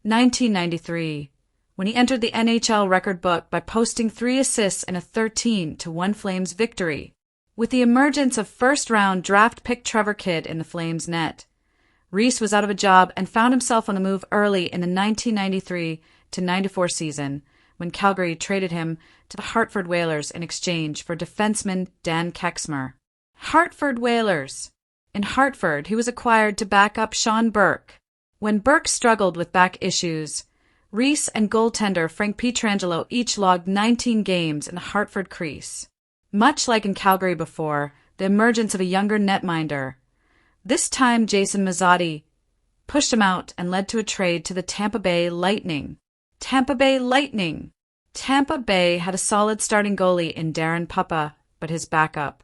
1993, when he entered the NHL record book by posting 3 assists in a 13-1 Flames victory. With the emergence of first-round draft pick Trevor Kidd in the Flames' net, Reese was out of a job and found himself on the move early in the 1993-94 season, when Calgary traded him to the Hartford Whalers in exchange for defenseman Dan Kexmer. Hartford Whalers. In Hartford, he was acquired to back up Sean Burke. When Burke struggled with back issues, Reese and goaltender Frank Pietrangelo each logged 19 games in the Hartford crease. Much like in Calgary before, the emergence of a younger netminder, this time Jason Mazzotti, pushed him out and led to a trade to the Tampa Bay Lightning. Tampa Bay Lightning. Tampa Bay had a solid starting goalie in Darren Puppa, but his backup,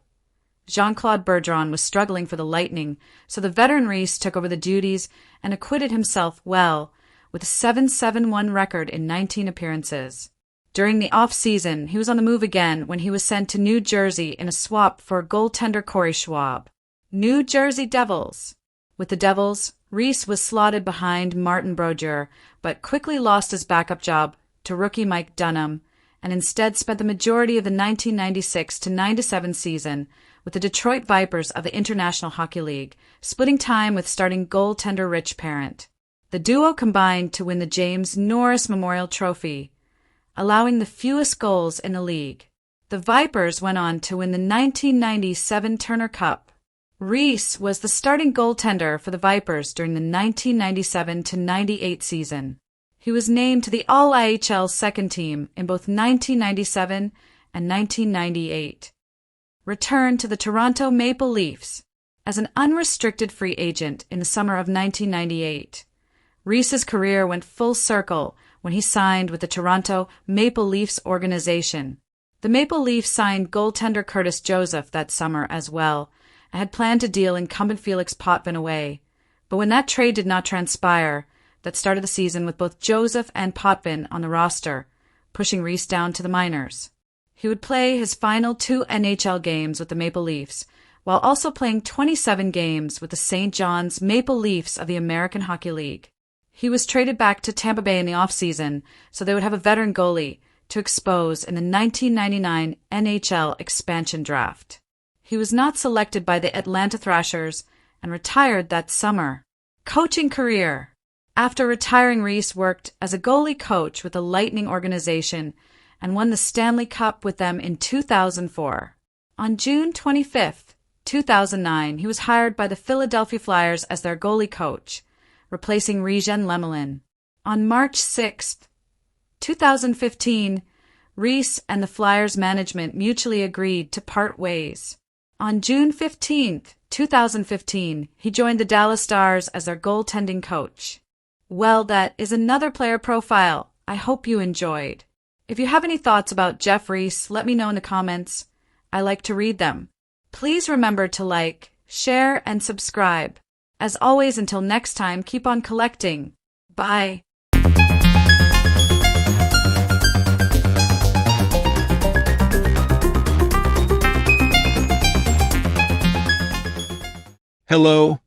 Jean-Claude Bergeron, was struggling for the Lightning, so the veteran Reese took over the duties and acquitted himself well, with a 7-7-1 record in 19 appearances. During the off-season, he was on the move again when he was sent to New Jersey in a swap for goaltender Corey Schwab. New Jersey Devils. With the Devils, Reese was slotted behind Martin Brodeur, but quickly lost his backup job to rookie Mike Dunham, and instead spent the majority of the 1996-97 season with the Detroit Vipers of the International Hockey League, splitting time with starting goaltender Rich Parent. The duo combined to win the James Norris Memorial Trophy, allowing the fewest goals in the league. The Vipers went on to win the 1997 Turner Cup. Reese was the starting goaltender for the Vipers during the 1997-98 season. He was named to the All-IHL second team in both 1997 and 1998. Returned to the Toronto Maple Leafs. as an unrestricted free agent in the summer of 1998. Reese's career went full circle when he signed with the Toronto Maple Leafs organization. The Maple Leafs signed goaltender Curtis Joseph that summer as well, and had planned to deal incumbent Felix Potvin away. But when that trade did not transpire, that started the season with both Joseph and Potvin on the roster, pushing Reese down to the minors. He would play his final 2 NHL games with the Maple Leafs, while also playing 27 games with the St. John's Maple Leafs of the American Hockey League. He was traded back to Tampa Bay in the offseason, so they would have a veteran goalie to expose in the 1999 NHL expansion draft. He was not selected by the Atlanta Thrashers and retired that summer. Coaching career. After retiring, Reese worked as a goalie coach with the Lightning organization and won the Stanley Cup with them in 2004. On June 25, 2009, he was hired by the Philadelphia Flyers as their goalie coach, replacing Regen Lemelin. On March 6, 2015, Reese and the Flyers management mutually agreed to part ways. On June 15, 2015, he joined the Dallas Stars as their goaltending coach. Well, that is another player profile I hope you enjoyed. If you have any thoughts about Jeff Reese, let me know in the comments. I like to read them. Please remember to like, share, and subscribe. As always, until next time, keep on collecting. Bye. Hello,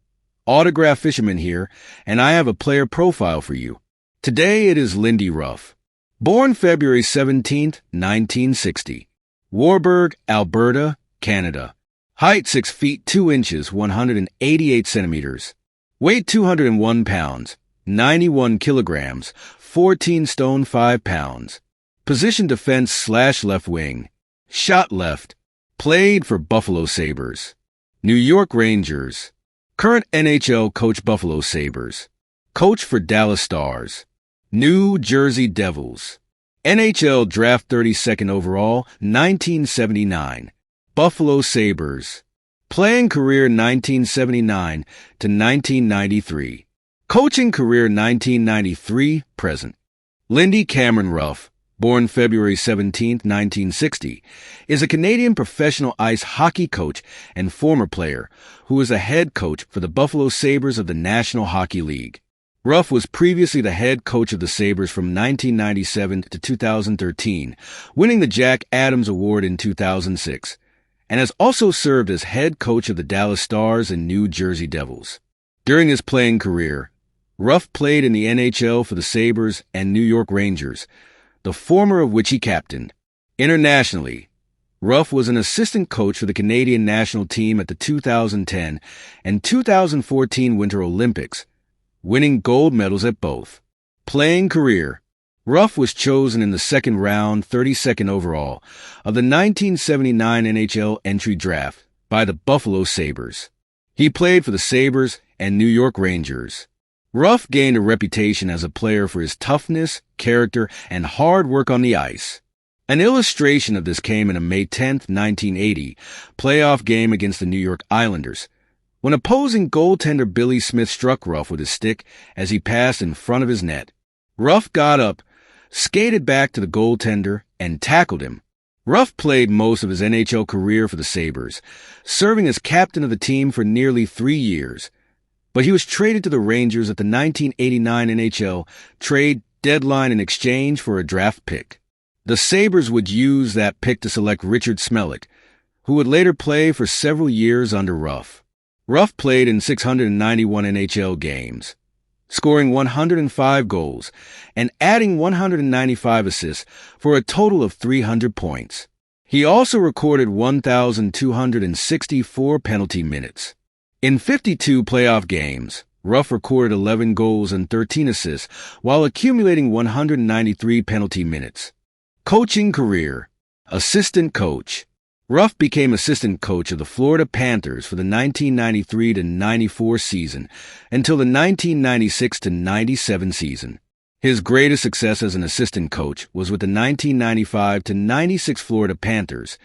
Autograph Fisherman here, and I have a player profile for you. Today it is Lindy Ruff. Born February 17, 1960. Warburg, Alberta, Canada. Height 6 feet 2 inches, 188 centimeters. Weight 201 pounds, 91 kilograms, 14 stone 5 pounds. Position defense / left wing. Shot left. Played for Buffalo Sabres. New York Rangers. Current NHL coach Buffalo Sabres. Coach for Dallas Stars. New Jersey Devils. NHL draft 32nd overall, 1979. Buffalo Sabres. Playing career 1979 to 1993. Coaching career 1993 present. Lindy Cameron Ruff, born February 17, 1960, is a Canadian professional ice hockey coach and former player who is a head coach for the Buffalo Sabres of the National Hockey League. Ruff was previously the head coach of the Sabres from 1997 to 2013, winning the Jack Adams Award in 2006, and has also served as head coach of the Dallas Stars and New Jersey Devils. During his playing career, Ruff played in the NHL for the Sabres and New York Rangers, the former of which he captained. Internationally, Ruff was an assistant coach for the Canadian national team at the 2010 and 2014 Winter Olympics, winning gold medals at both. Playing career. Ruff was chosen in the second round, 32nd overall, of the 1979 NHL entry draft by the Buffalo Sabres. He played for the Sabres and New York Rangers. Ruff gained a reputation as a player for his toughness, character, and hard work on the ice. An illustration of this came in a May 10, 1980, playoff game against the New York Islanders, when opposing goaltender Billy Smith struck Ruff with his stick as he passed in front of his net. Ruff got up, skated back to the goaltender, and tackled him. Ruff played most of his NHL career for the Sabres, serving as captain of the team for nearly 3 years. But he was traded to the Rangers at the 1989 NHL trade deadline in exchange for a draft pick. The Sabres would use that pick to select Richard Smellick, who would later play for several years under Ruff. Ruff played in 691 NHL games, scoring 105 goals and adding 195 assists for a total of 300 points. He also recorded 1,264 penalty minutes. In 52 playoff games, Ruff recorded 11 goals and 13 assists while accumulating 193 penalty minutes. Coaching career. Assistant coach. Ruff became assistant coach of the Florida Panthers for the 1993-94 season until the 1996-97 season. His greatest success as an assistant coach was with the 1995-96 Florida Panthers,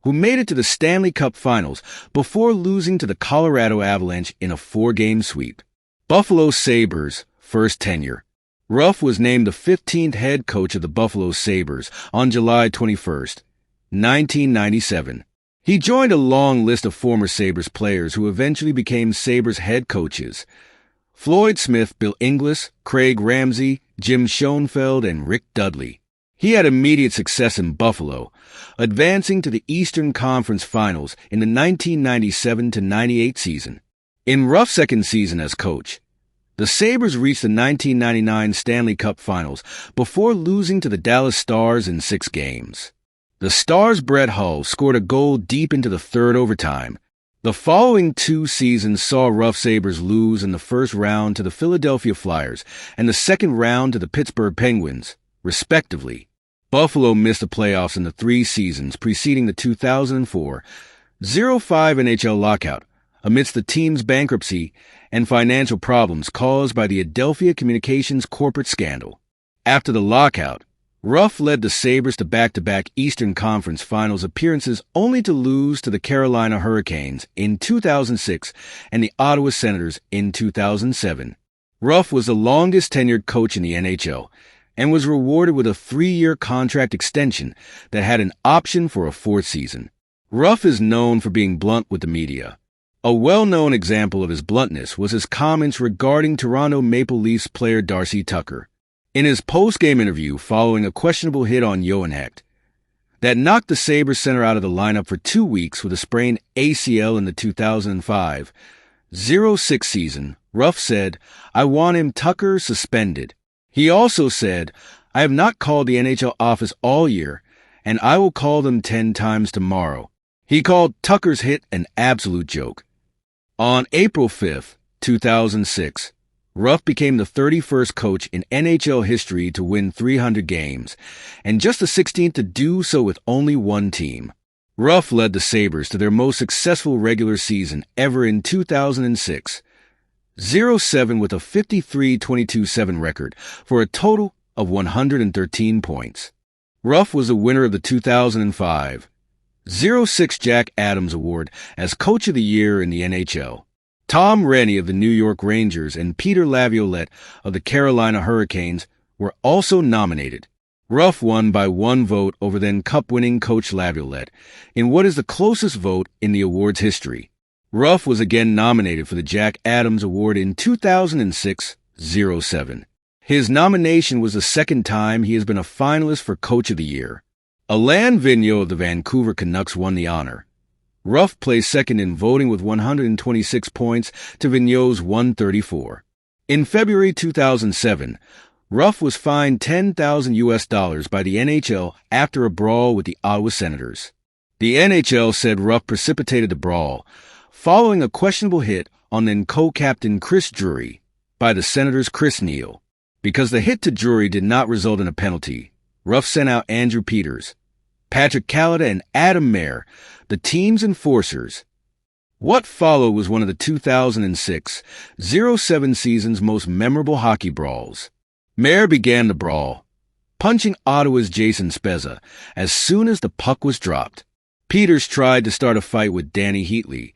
who made it to the Stanley Cup Finals before losing to the Colorado Avalanche in a 4-game sweep. Buffalo Sabres' first tenure. Ruff was named the 15th head coach of the Buffalo Sabres on July 21st, 1997. He joined a long list of former Sabres players who eventually became Sabres head coaches: Floyd Smith, Bill Inglis, Craig Ramsey, Jim Schoenfeld, and Rick Dudley. He had immediate success in Buffalo, advancing to the Eastern Conference Finals in the 1997-98 season. In Ruff's second season as coach, the Sabres reached the 1999 Stanley Cup Finals before losing to the Dallas Stars in 6 games. The Stars' Brett Hull scored a goal deep into the third overtime. The following 2 seasons saw Ruff Sabres lose in the first round to the Philadelphia Flyers and the second round to the Pittsburgh Penguins, respectively. Buffalo missed the playoffs in the 3 seasons preceding the 2004-05 NHL lockout amidst the team's bankruptcy and financial problems caused by the Adelphia Communications corporate scandal. After the lockout, Ruff led the Sabres to back-to-back Eastern Conference Finals appearances only to lose to the Carolina Hurricanes in 2006 and the Ottawa Senators in 2007. Ruff was the longest-tenured coach in the NHL and was rewarded with a 3-year contract extension that had an option for a 4th season. Ruff is known for being blunt with the media. A well-known example of his bluntness was his comments regarding Toronto Maple Leafs player Darcy Tucker. In his post-game interview following a questionable hit on Johan Hecht that knocked the Sabres center out of the lineup for 2 weeks with a sprained ACL in the 2005-06 season, Ruff said, "I want him Tucker suspended." He also said, "I have not called the NHL office all year, and I will call them 10 times tomorrow." He called Tucker's hit an absolute joke. On April 5, 2006, Ruff became the 31st coach in NHL history to win 300 games, and just the 16th to do so with only 1 team. Ruff led the Sabres to their most successful regular season ever in 2006-07 with a 53-22-7 record for a total of 113 points. Ruff was a winner of the 2005-06 Jack Adams Award as Coach of the Year in the NHL. Tom Renney of the New York Rangers and Peter Laviolette of the Carolina Hurricanes were also nominated. Ruff won by 1 vote over then Cup-winning Coach Laviolette in what is the closest vote in the award's history. Ruff was again nominated for the Jack Adams Award in 2006-07. His nomination was the 2nd time he has been a finalist for Coach of the Year. Alain Vigneault of the Vancouver Canucks won the honor. Ruff placed second in voting with 126 points to Vigneault's 134. In February 2007, Ruff was fined $10,000 by the NHL after a brawl with the Ottawa Senators. The NHL said Ruff precipitated the brawl, following a questionable hit on then co-captain Chris Drury by the Senators' Chris Neil. Because the hit to Drury did not result in a penalty, Ruff sent out Andrew Peters, Patrick Kallada, and Adam Mayer, the team's enforcers. What followed was one of the 2006-07 season's most memorable hockey brawls. Mayer began the brawl, punching Ottawa's Jason Spezza as soon as the puck was dropped. Peters tried to start a fight with Danny Heatley,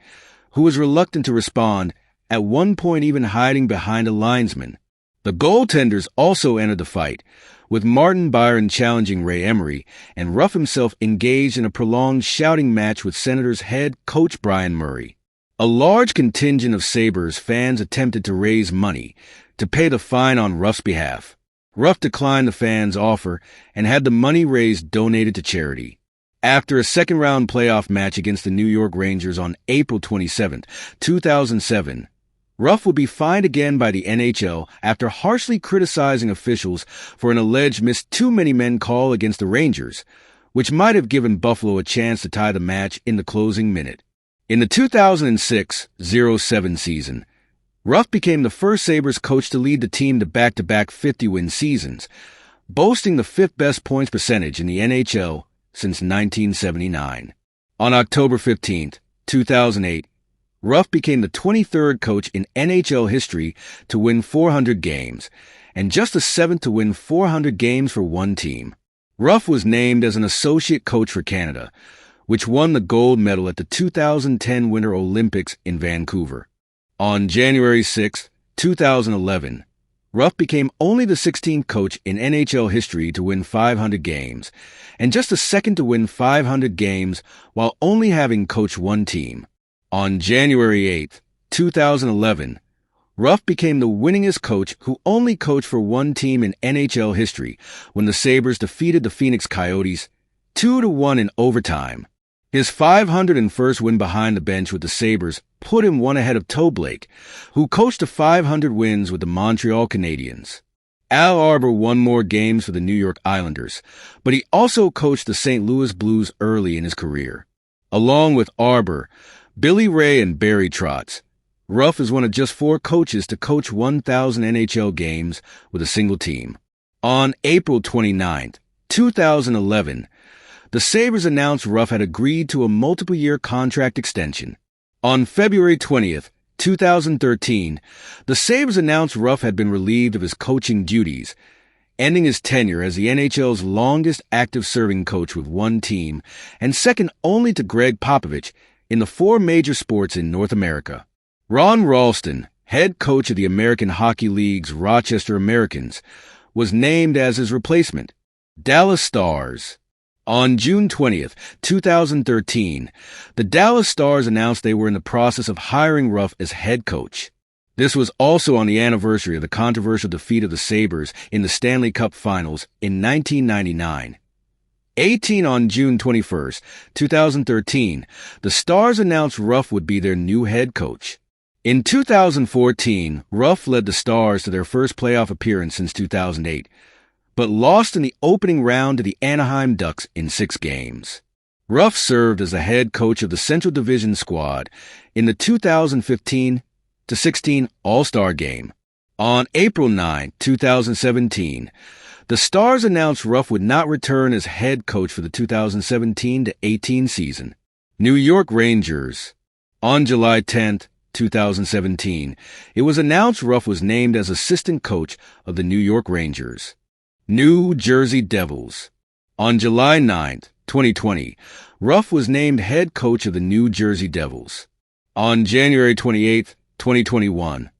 who was reluctant to respond, at one point even hiding behind a linesman. The goaltenders also entered the fight, with Martin Byron challenging Ray Emery, and Ruff himself engaged in a prolonged shouting match with Senators head coach Brian Murray. A large contingent of Sabres fans attempted to raise money to pay the fine on Ruff's behalf. Ruff declined the fans' offer and had the money raised donated to charity. After a second-round playoff match against the New York Rangers on April 27, 2007, Ruff would be fined again by the NHL after harshly criticizing officials for an alleged missed too-many-men call against the Rangers, which might have given Buffalo a chance to tie the match in the closing minute. In the 2006-07 season, Ruff became the first Sabres coach to lead the team to back-to-back 50-win seasons, boasting the 5th best points percentage in the NHL since 1979. On October 15, 2008, Ruff became the 23rd coach in NHL history to win 400 games, and just the 7th to win 400 games for one team. Ruff was named as an associate coach for Canada, which won the gold medal at the 2010 Winter Olympics in Vancouver. On January 6, 2011, Ruff became only the 16th coach in NHL history to win 500 games, and just the second to win 500 games while only having coached one team. On January 8, 2011, Ruff became the winningest coach who only coached for one team in NHL history when the Sabres defeated the Phoenix Coyotes 2-1 in overtime. His 501st win behind the bench with the Sabres put him one ahead of Toe Blake, who coached to 500 wins with the Montreal Canadiens. Al Arbour won more games for the New York Islanders, but he also coached the St. Louis Blues early in his career. Along with Arbour, Billy Ray, and Barry Trotz, Ruff is one of just 4 coaches to coach 1,000 NHL games with a single team. On April 29, 2011, the Sabres announced Ruff had agreed to a multiple-year contract extension. On February 20th, 2013, the Sabres announced Ruff had been relieved of his coaching duties, ending his tenure as the NHL's longest active-serving coach with one team and second only to Greg Popovich in the 4 major sports in North America. Ron Ralston, head coach of the American Hockey League's Rochester Americans, was named as his replacement. Dallas Stars. On June 20th, 2013, the Dallas Stars announced they were in the process of hiring Ruff as head coach. This was also on the anniversary of the controversial defeat of the Sabres in the Stanley Cup Finals in 1999. On June 21st, 2013, the Stars announced Ruff would be their new head coach. In 2014, Ruff led the Stars to their first playoff appearance since 2008, but lost in the opening round to the Anaheim Ducks in 6 games. Ruff served as the head coach of the Central Division squad in the 2015-16 All-Star Game. On April 9, 2017, the Stars announced Ruff would not return as head coach for the 2017-18 season. New York Rangers. On July 10, 2017, it was announced Ruff was named as assistant coach of the New York Rangers. New Jersey Devils. On July 9, 2020, Ruff was named head coach of the New Jersey Devils. On January 28, 2021,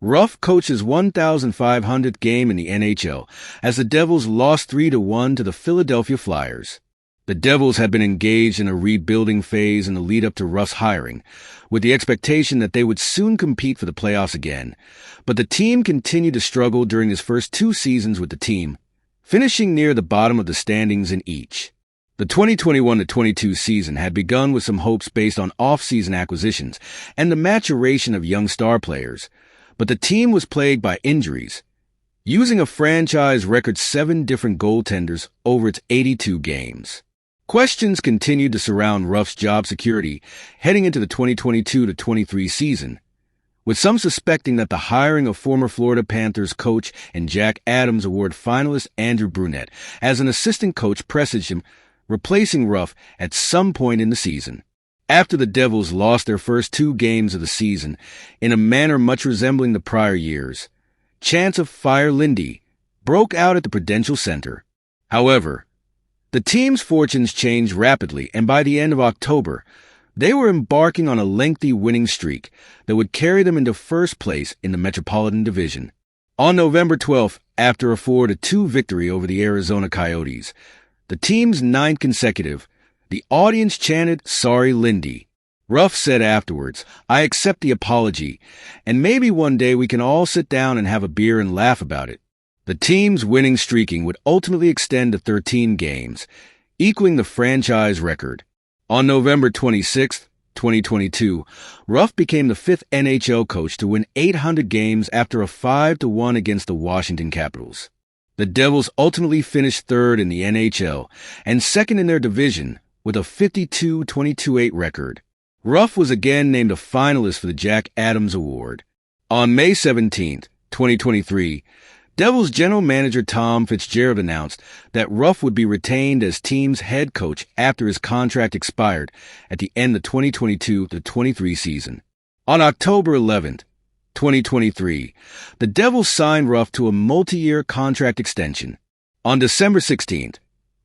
Ruff coached his 1,500th game in the NHL as the Devils lost 3-1 to the Philadelphia Flyers. The Devils had been engaged in a rebuilding phase in the lead-up to Ruff's hiring, with the expectation that they would soon compete for the playoffs again. But the team continued to struggle during his first 2 seasons with the team, finishing near the bottom of the standings in each. The 2021-22 season had begun with some hopes based on off-season acquisitions and the maturation of young star players, but the team was plagued by injuries, using a franchise record 7 different goaltenders over its 82 games. Questions continued to surround Ruff's job security heading into the 2022-23 season, with some suspecting that the hiring of former Florida Panthers coach and Jack Adams Award finalist Andrew Brunette as an assistant coach presaged him replacing Ruff at some point in the season. After the Devils lost their first 2 games of the season in a manner much resembling the prior years, chants of "Fire Lindy" broke out at the Prudential Center. However, the team's fortunes changed rapidly, and by the end of October, they were embarking on a lengthy winning streak that would carry them into first place in the Metropolitan Division. On November 12th, after a 4-2 victory over the Arizona Coyotes, the team's 9th consecutive, the audience chanted "Sorry, Lindy." Ruff said afterwards, "I accept the apology, and maybe one day we can all sit down and have a beer and laugh about it." The team's winning streaking would ultimately extend to 13 games, equaling the franchise record. On November 26, 2022, Ruff became the 5th NHL coach to win 800 games after a 5-1 against the Washington Capitals. The Devils ultimately finished 3rd in the NHL and 2nd in their division with a 52-22-8 record. Ruff was again named a finalist for the Jack Adams Award. On May 17, 2023, Devils general manager Tom Fitzgerald announced that Ruff would be retained as team's head coach after his contract expired at the end of the 2022-23 season. On October 11, 2023, the Devils signed Ruff to a multi-year contract extension. On December 16,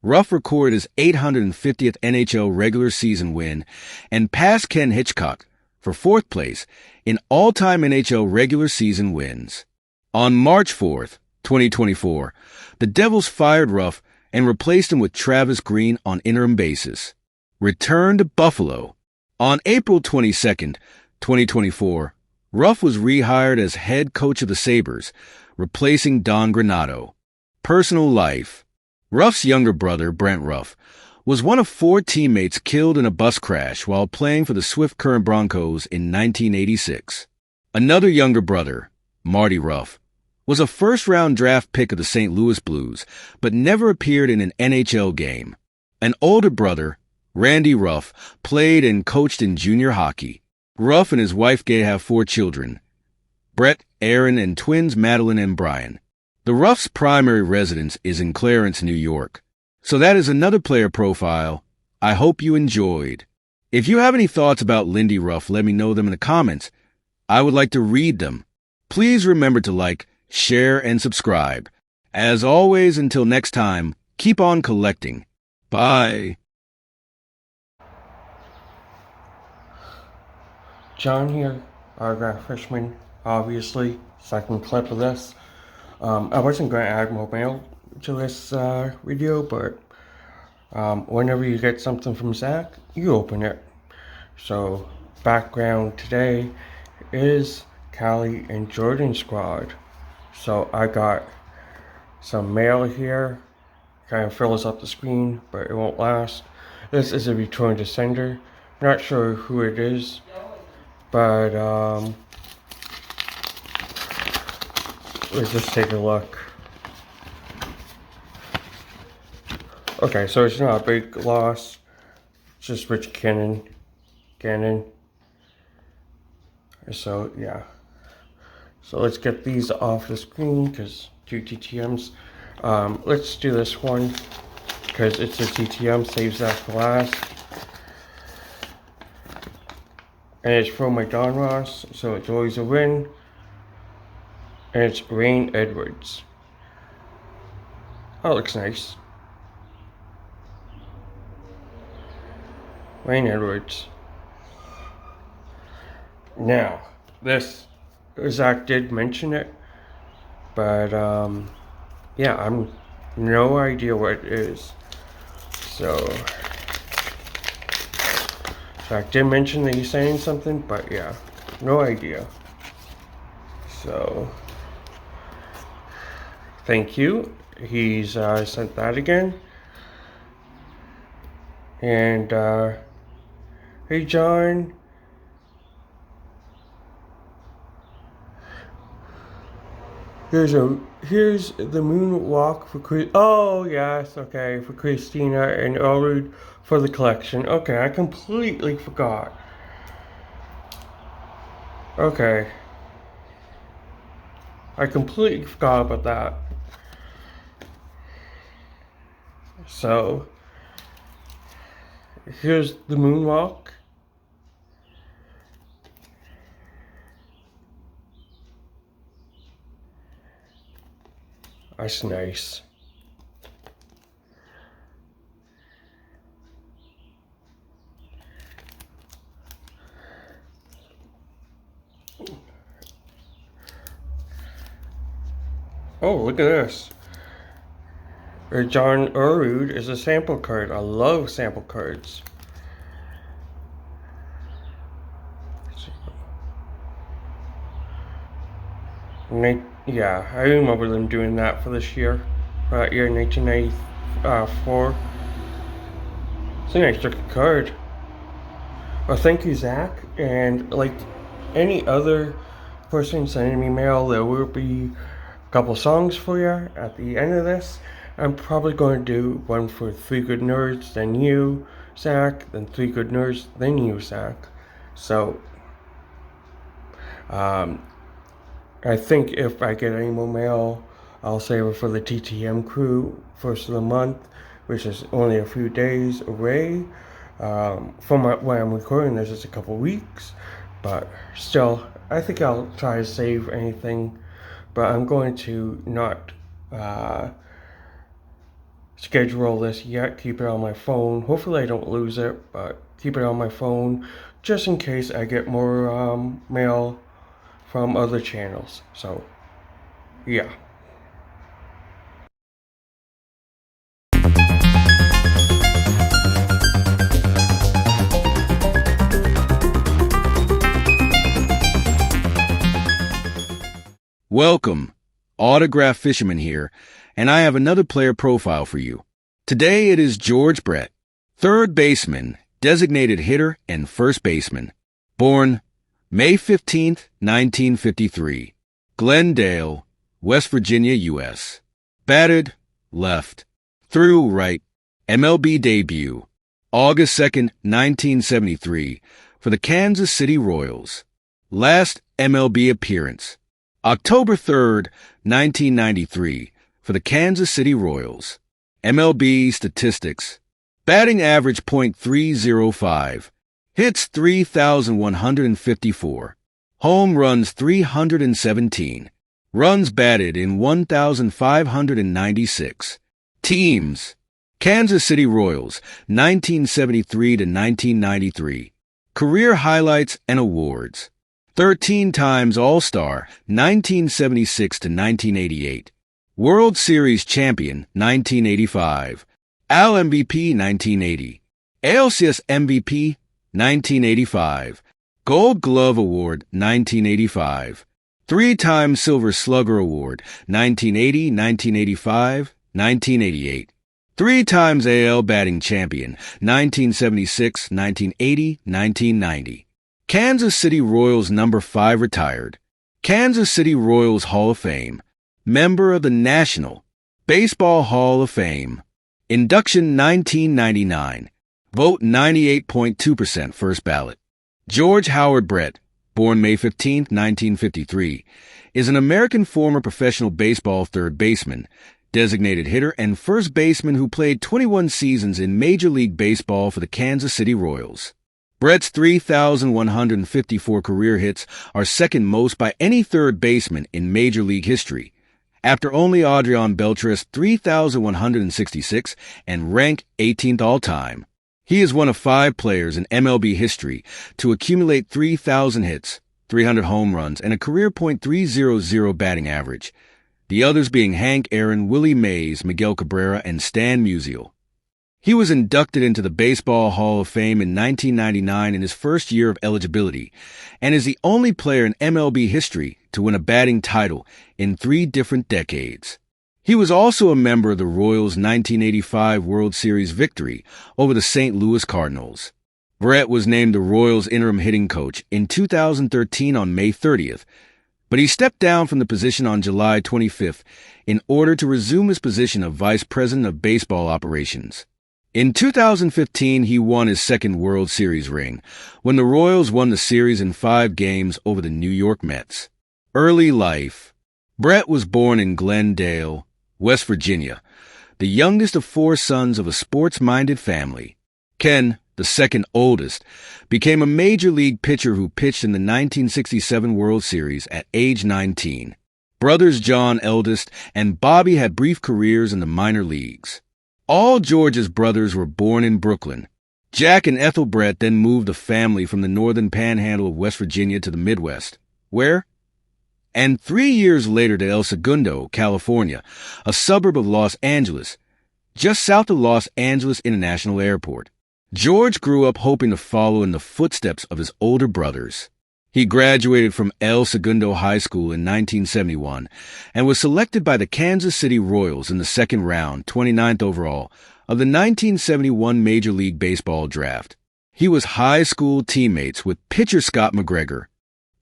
Ruff recorded his 850th NHL regular season win and passed Ken Hitchcock for fourth place in all-time NHL regular season wins. On March 4th, 2024, the Devils fired Ruff and replaced him with Travis Green on interim basis. Return to Buffalo. On April 22nd, 2024, Ruff was rehired as head coach of the Sabres, replacing Don Granato. Personal life. Ruff's younger brother, Brent Ruff, was one of 4 teammates killed in a bus crash while playing for the Swift Current Broncos in 1986. Another younger brother, Marty Ruff, was a first-round draft pick of the St. Louis Blues, but never appeared in an NHL game. An older brother, Randy Ruff, played and coached in junior hockey. Ruff and his wife Gay have 4 children, Brett, Aaron, and twins Madeline and Brian. The Ruff's primary residence is in Clarence, New York. So that is another player profile. I hope you enjoyed. If you have any thoughts about Lindy Ruff, let me know them in the comments. I would like to read them. Please remember to like, share, and subscribe. As always, until next time, keep on collecting. Bye. John here, Autograph Fishman, obviously, second clip of this. I wasn't going to add more mail to this video, but whenever you get something from Zach, you open it. So, background today is Callie and Jordan squad. So I got some mail here, kind of fills up the screen, but it won't last. This is a return to sender. Not sure who it is, but let's just take a look. Okay, so it's not a big loss. It's just Rich Cannon. So yeah. So let's get these off the screen because 2 TTMs. Let's do this one because it's a TTM. Saves that for last. And it's from my Don Ross, so it's always a win. And it's Rain Edwards. That looks nice. Rain Edwards. Now, this, Zach did mention it, but yeah, I'm no idea what it is. So, Zach did mention that he's saying something, but yeah, no idea. So, thank you. He's sent that again. And hey John. Here's the moonwalk for oh yes, okay, for Christina and Elrude for the collection. Okay, I completely forgot. Okay. I completely forgot about that. So here's the moonwalk. That's nice. Oh, look at this. John Urud is a sample card. I love sample cards. Yeah, I remember them doing that for this year. For that year, 1994. It's a nice looking card. Well, thank you, Zach. And like any other person sending me mail, there will be a couple songs for you at the end of this. I'm probably going to do one for 3 Good Nerds, then you, Zach, then 3 Good Nerds, then you, Zach. So, I think if I get any more mail, I'll save it for the TTM crew first of the month, which is only a few days away. From when I'm recording this, it's a couple weeks, but still, I think I'll try to save anything, but I'm going to not schedule this yet. Keep it on my phone. Hopefully I don't lose it, but keep it on my phone just in case I get more mail from other channels. So, yeah. Welcome, Autograph Fisherman here, and I have another player profile for you. Today it is George Brett, third baseman, designated hitter, and first baseman. Born May 15, 1953, Glendale, West Virginia, U.S. Batted left, threw right. MLB debut, August 2, 1973, for the Kansas City Royals. Last MLB appearance, October 3rd, 1993, for the Kansas City Royals. MLB statistics. Batting average .305. Hits 3,154. Home runs 317. Runs batted in 1,596. Teams. Kansas City Royals, 1973 to 1993. Career highlights and awards. 13 times All-Star, 1976 to 1988. World Series champion, 1985. AL MVP, 1980. ALCS MVP, 1985. Gold Glove Award, 1985. 3-time Silver Slugger Award, 1980, 1985, 1988. 3 times AL Batting Champion, 1976, 1980, 1990. Kansas City Royals number 5 retired. Kansas City Royals Hall of Fame. Member of the National Baseball Hall of Fame. Induction 1999. Vote 98.2% first ballot. George Howard Brett, born May 15, 1953, is an American former professional baseball third baseman, designated hitter, and first baseman who played 21 seasons in Major League Baseball for the Kansas City Royals. Brett's 3,154 career hits are second most by any third baseman in Major League history, after only Adrian Beltre's 3,166 and rank 18th all-time. He is one of 5 players in MLB history to accumulate 3,000 hits, 300 home runs, and a career .300 batting average, the others being Hank Aaron, Willie Mays, Miguel Cabrera, and Stan Musial. He was inducted into the Baseball Hall of Fame in 1999 in his first year of eligibility, and is the only player in MLB history to win a batting title in 3 different decades. He was also a member of the Royals' 1985 World Series victory over the St. Louis Cardinals. Brett was named the Royals' interim hitting coach in 2013 on May 30th, but he stepped down from the position on July 25th in order to resume his position of Vice President of Baseball Operations. In 2015, he won his second World Series ring when the Royals won the series in 5 games over the New York Mets. Early life. Brett was born in Glendale, West Virginia, the youngest of 4 sons of a sports-minded family. Ken, the second oldest, became a major league pitcher who pitched in the 1967 World Series at age 19. Brothers John, eldest, and Bobby had brief careers in the minor leagues. All George's brothers were born in Brooklyn. Jack and Ethel Brett then moved the family from the northern panhandle of West Virginia to the Midwest, where? And 3 years later to El Segundo, California, a suburb of Los Angeles, just south of Los Angeles International Airport. George grew up hoping to follow in the footsteps of his older brothers. He graduated from El Segundo High School in 1971 and was selected by the Kansas City Royals in the second round, 29th overall, of the 1971 Major League Baseball draft. He was high school teammates with pitcher Scott McGregor.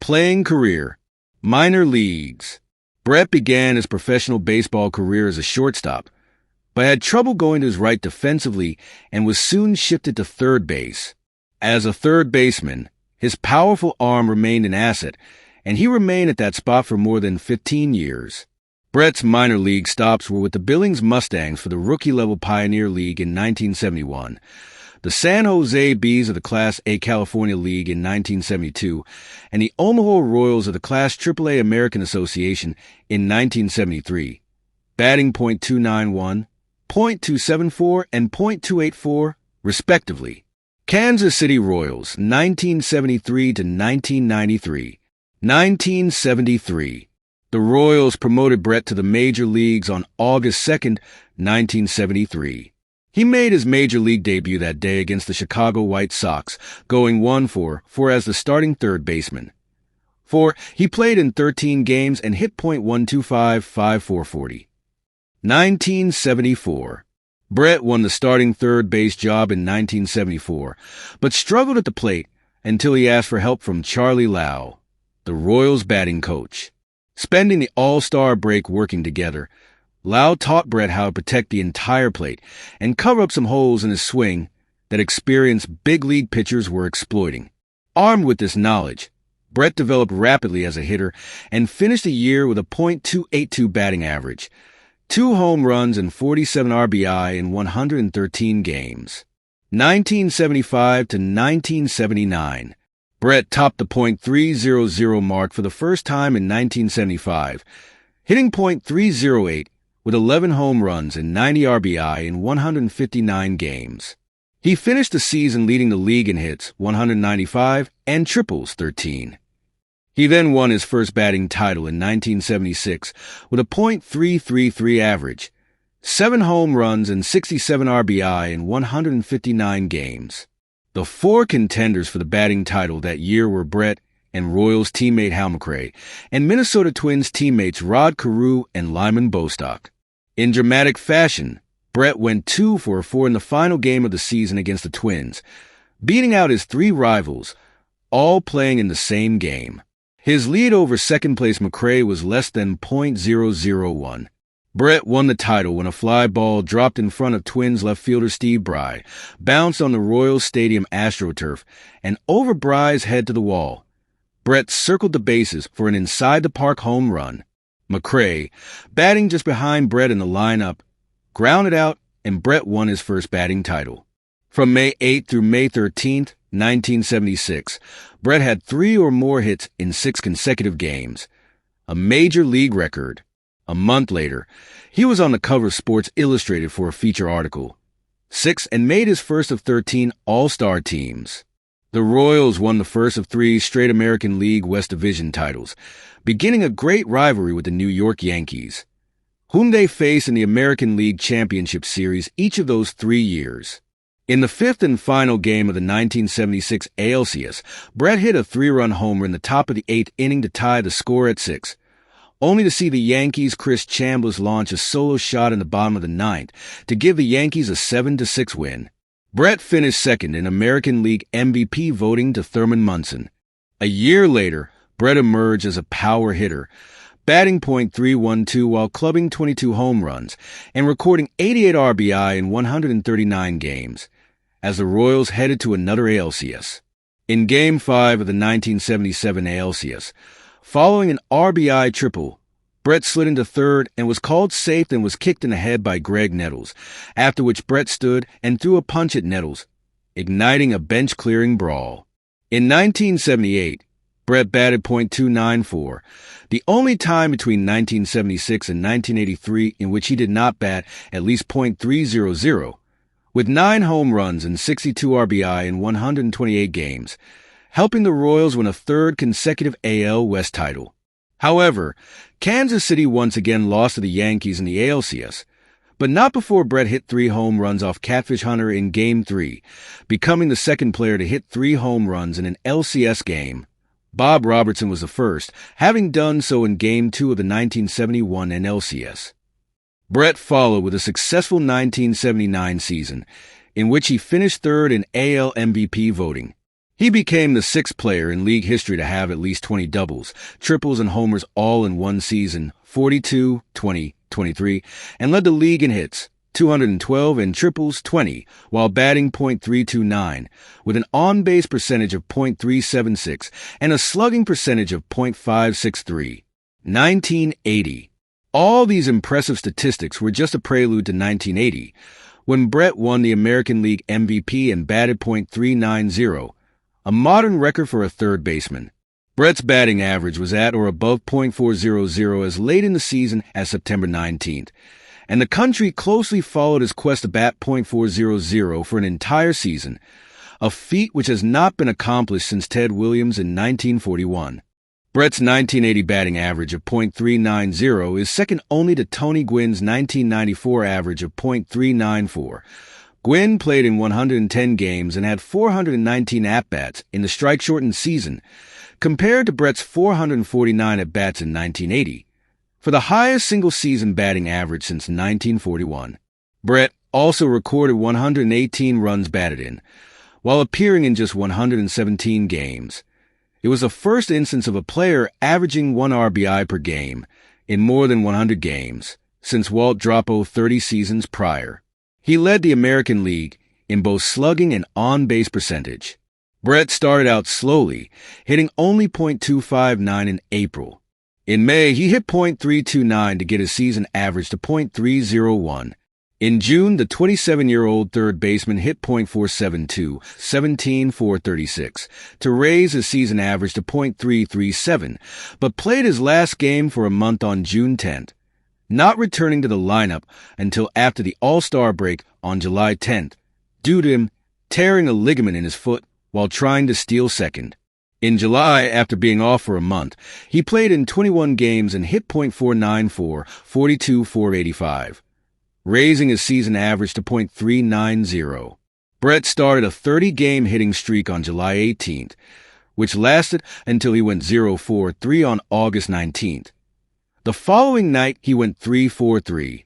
Playing career, minor leagues. Brett began his professional baseball career as a shortstop, but had trouble going to his right defensively and was soon shifted to third base. As a third baseman, his powerful arm remained an asset, and he remained at that spot for more than 15 years. Brett's minor league stops were with the Billings Mustangs for the rookie-level Pioneer League in 1971, the San Jose Bees of the Class A California League in 1972, and the Omaha Royals of the Class AAA American Association in 1973. Batting .291, .274 and .284, respectively. Kansas City Royals, 1973 to 1993. 1973. The Royals promoted Brett to the major leagues on August 2nd, 1973. He made his major league debut that day against the Chicago White Sox, going 1-4 as the starting third baseman. He played in 13 games and hit .125, 5.440. 1974. Brett won the starting third base job in 1974, but struggled at the plate until he asked for help from Charlie Lau, the Royals batting coach. Spending the All-Star break working together, Lau taught Brett how to protect the entire plate and cover up some holes in his swing that experienced big league pitchers were exploiting. Armed with this knowledge, Brett developed rapidly as a hitter and finished the year with a .282 batting average, 2 home runs and 47 RBI in 113 games. 1975 to 1979. Brett topped the .300 mark for the first time in 1975, hitting .308 with 11 home runs and 90 RBI in 159 games. He finished the season leading the league in hits, 195, and triples, 13. He then won his first batting title in 1976 with a .333 average, 7 home runs and 67 RBI in 159 games. The 4 contenders for the batting title that year were Brett and Royals teammate Hal McRae, and Minnesota Twins teammates Rod Carew and Lyman Bostock. In dramatic fashion, Brett went 2 for 4 in the final game of the season against the Twins, beating out his 3 rivals, all playing in the same game. His lead over second-place McRae was less than .001. Brett won the title when a fly ball dropped in front of Twins left fielder Steve Bry bounced on the Royals Stadium AstroTurf and over Bry's head to the wall. Brett circled the bases for an inside-the-park home run. McRae, batting just behind Brett in the lineup, grounded out, and Brett won his first batting title. From May 8th through May 13th, 1976, Brett had 3 or more hits in 6 consecutive games, a major league record. A month later, he was on the cover of Sports Illustrated for a feature article. 6 and made his first of 13 All-Star teams. The Royals won the first of 3 straight American League West Division titles, beginning a great rivalry with the New York Yankees, whom they faced in the American League Championship Series each of those 3 years. In the 5th and final game of the 1976 ALCS, Brett hit a 3-run homer in the top of the 8th inning to tie the score at 6. Only to see the Yankees' Chris Chambliss launch a solo shot in the bottom of the 9th to give the Yankees a 7-6 win. Brett finished second in American League MVP voting to Thurman Munson. A year later, Brett emerged as a power hitter, batting .312 while clubbing 22 home runs and recording 88 RBI in 139 games, as the Royals headed to another ALCS. In Game 5 of the 1977 ALCS, following an RBI triple, Brett slid into third and was called safe and was kicked in the head by Greg Nettles, after which Brett stood and threw a punch at Nettles, igniting a bench-clearing brawl. In 1978, Brett batted .294, the only time between 1976 and 1983 in which he did not bat at least .300, with 9 home runs and 62 RBI in 128 games, helping the Royals win a 3rd consecutive AL West title. However, Kansas City once again lost to the Yankees in the ALCS, but not before Brett hit 3 home runs off Catfish Hunter in Game 3, becoming the second player to hit 3 home runs in an LCS game. Bob Robertson was the first, having done so in Game 2 of the 1971 NLCS. Brett followed with a successful 1979 season, in which he finished 3rd in AL MVP voting. He became the 6th player in league history to have at least 20 doubles, triples, and homers all in one season, 42, 20, 23, and led the league in hits, 212, and triples, 20, while batting .329, with an on-base percentage of .376 and a slugging percentage of .563. 1980. All these impressive statistics were just a prelude to 1980, when Brett won the American League MVP and batted .390, a modern record for a third baseman. Brett's batting average was at or above .400 as late in the season as September 19th, and the country closely followed his quest to bat .400 for an entire season, a feat which has not been accomplished since Ted Williams in 1941. Brett's 1980 batting average of .390 is second only to Tony Gwynn's 1994 average of .394. Gwynn played in 110 games and had 419 at-bats in the strike-shortened season, compared to Brett's 449 at-bats in 1980, for the highest single-season batting average since 1941. Brett also recorded 118 runs batted in, while appearing in just 117 games. It was the first instance of a player averaging 1 RBI per game in more than 100 games since Walt Dropo 30 seasons prior. He led the American League in both slugging and on-base percentage. Brett started out slowly, hitting only .259 in April. In May, he hit .329 to get his season average to .301. In June, the 27-year-old third baseman hit .472, 17-436, to raise his season average to .337, but played his last game for a month on June 10th, not returning to the lineup until after the All-Star break on July 10th, due to him tearing a ligament in his foot while trying to steal second. In July, after being off for a month, he played in 21 games and hit .494, 42-485. Raising his season average to .390. Brett started a 30-game hitting streak on July 18th, which lasted until he went 0-4-3 on August 19th. The following night, he went 3-4-3.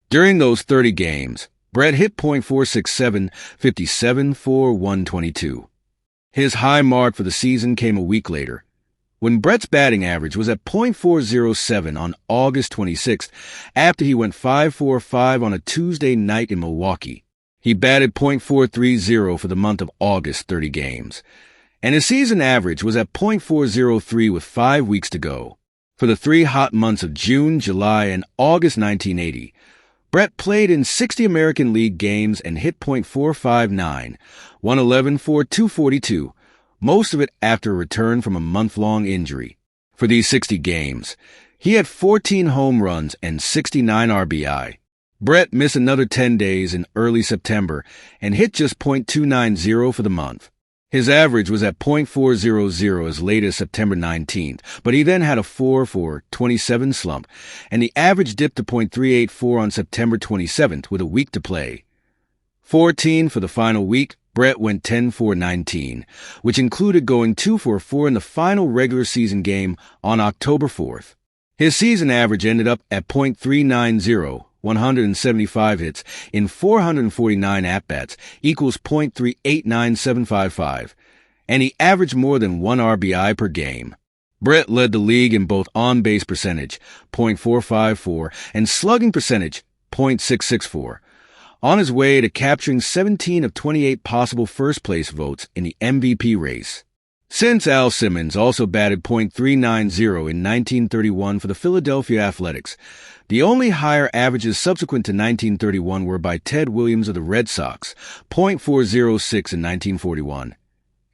During those 30 games, Brett hit .467, 57-4-122. His high mark for the season came a week later, when Brett's batting average was at .407 on August 26th, after he went 5-4-5 on a Tuesday night in Milwaukee. He batted .430 for the month of August, 30 games, and his season average was at .403 with 5 weeks to go. For the 3 hot months of June, July, and August 1980, Brett played in 60 American League games and hit .459, 111 for .242, most of it after a return from a month-long injury. For these 60 games, he had 14 home runs and 69 RBI. Brett missed another 10 days in early September and hit just .290 for the month. His average was at .400 as late as September 19th, but he then had a 4-4-27 slump, and the average dipped to .384 on September 27th with a week to play. 14 for the final week, Brett went 10-4-19, which included going 2-4-4 in the final regular season game on October 4th. His season average ended up at .390, 175 hits in 449 at-bats equals .389755, and he averaged more than 1 RBI per game. Brett led the league in both on-base percentage, .454, and slugging percentage, .664. On his way to capturing 17 of 28 possible first-place votes in the MVP race. Since Al Simmons also batted .390 in 1931 for the Philadelphia Athletics, the only higher averages subsequent to 1931 were by Ted Williams of the Red Sox, .406 in 1941,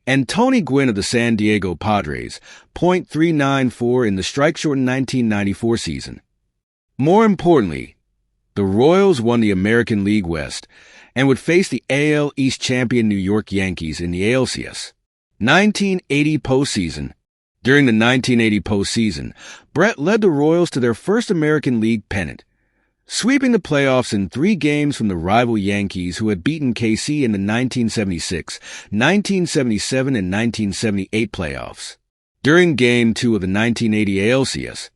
and Tony Gwynn of the San Diego Padres, .394 in the strike-shortened 1994 season. More importantly, the Royals won the American League West and would face the AL East champion New York Yankees in the ALCS. 1980 postseason. During the 1980 postseason, Brett led the Royals to their first American League pennant, sweeping the playoffs in 3 games from the rival Yankees who had beaten KC in the 1976, 1977, and 1978 playoffs. During Game 2 of the 1980 ALCS,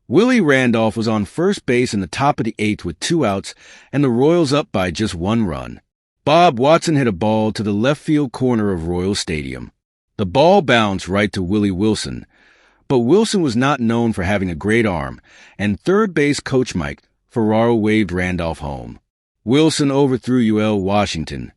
Willie Randolph was on first base in the top of the 8th with 2 outs and the Royals up by just 1 run. Bob Watson hit a ball to the left field corner of Royal Stadium. The ball bounced right to Willie Wilson, but Wilson was not known for having a great arm, and third base coach Mike Ferraro waved Randolph home. Wilson overthrew UL Washington,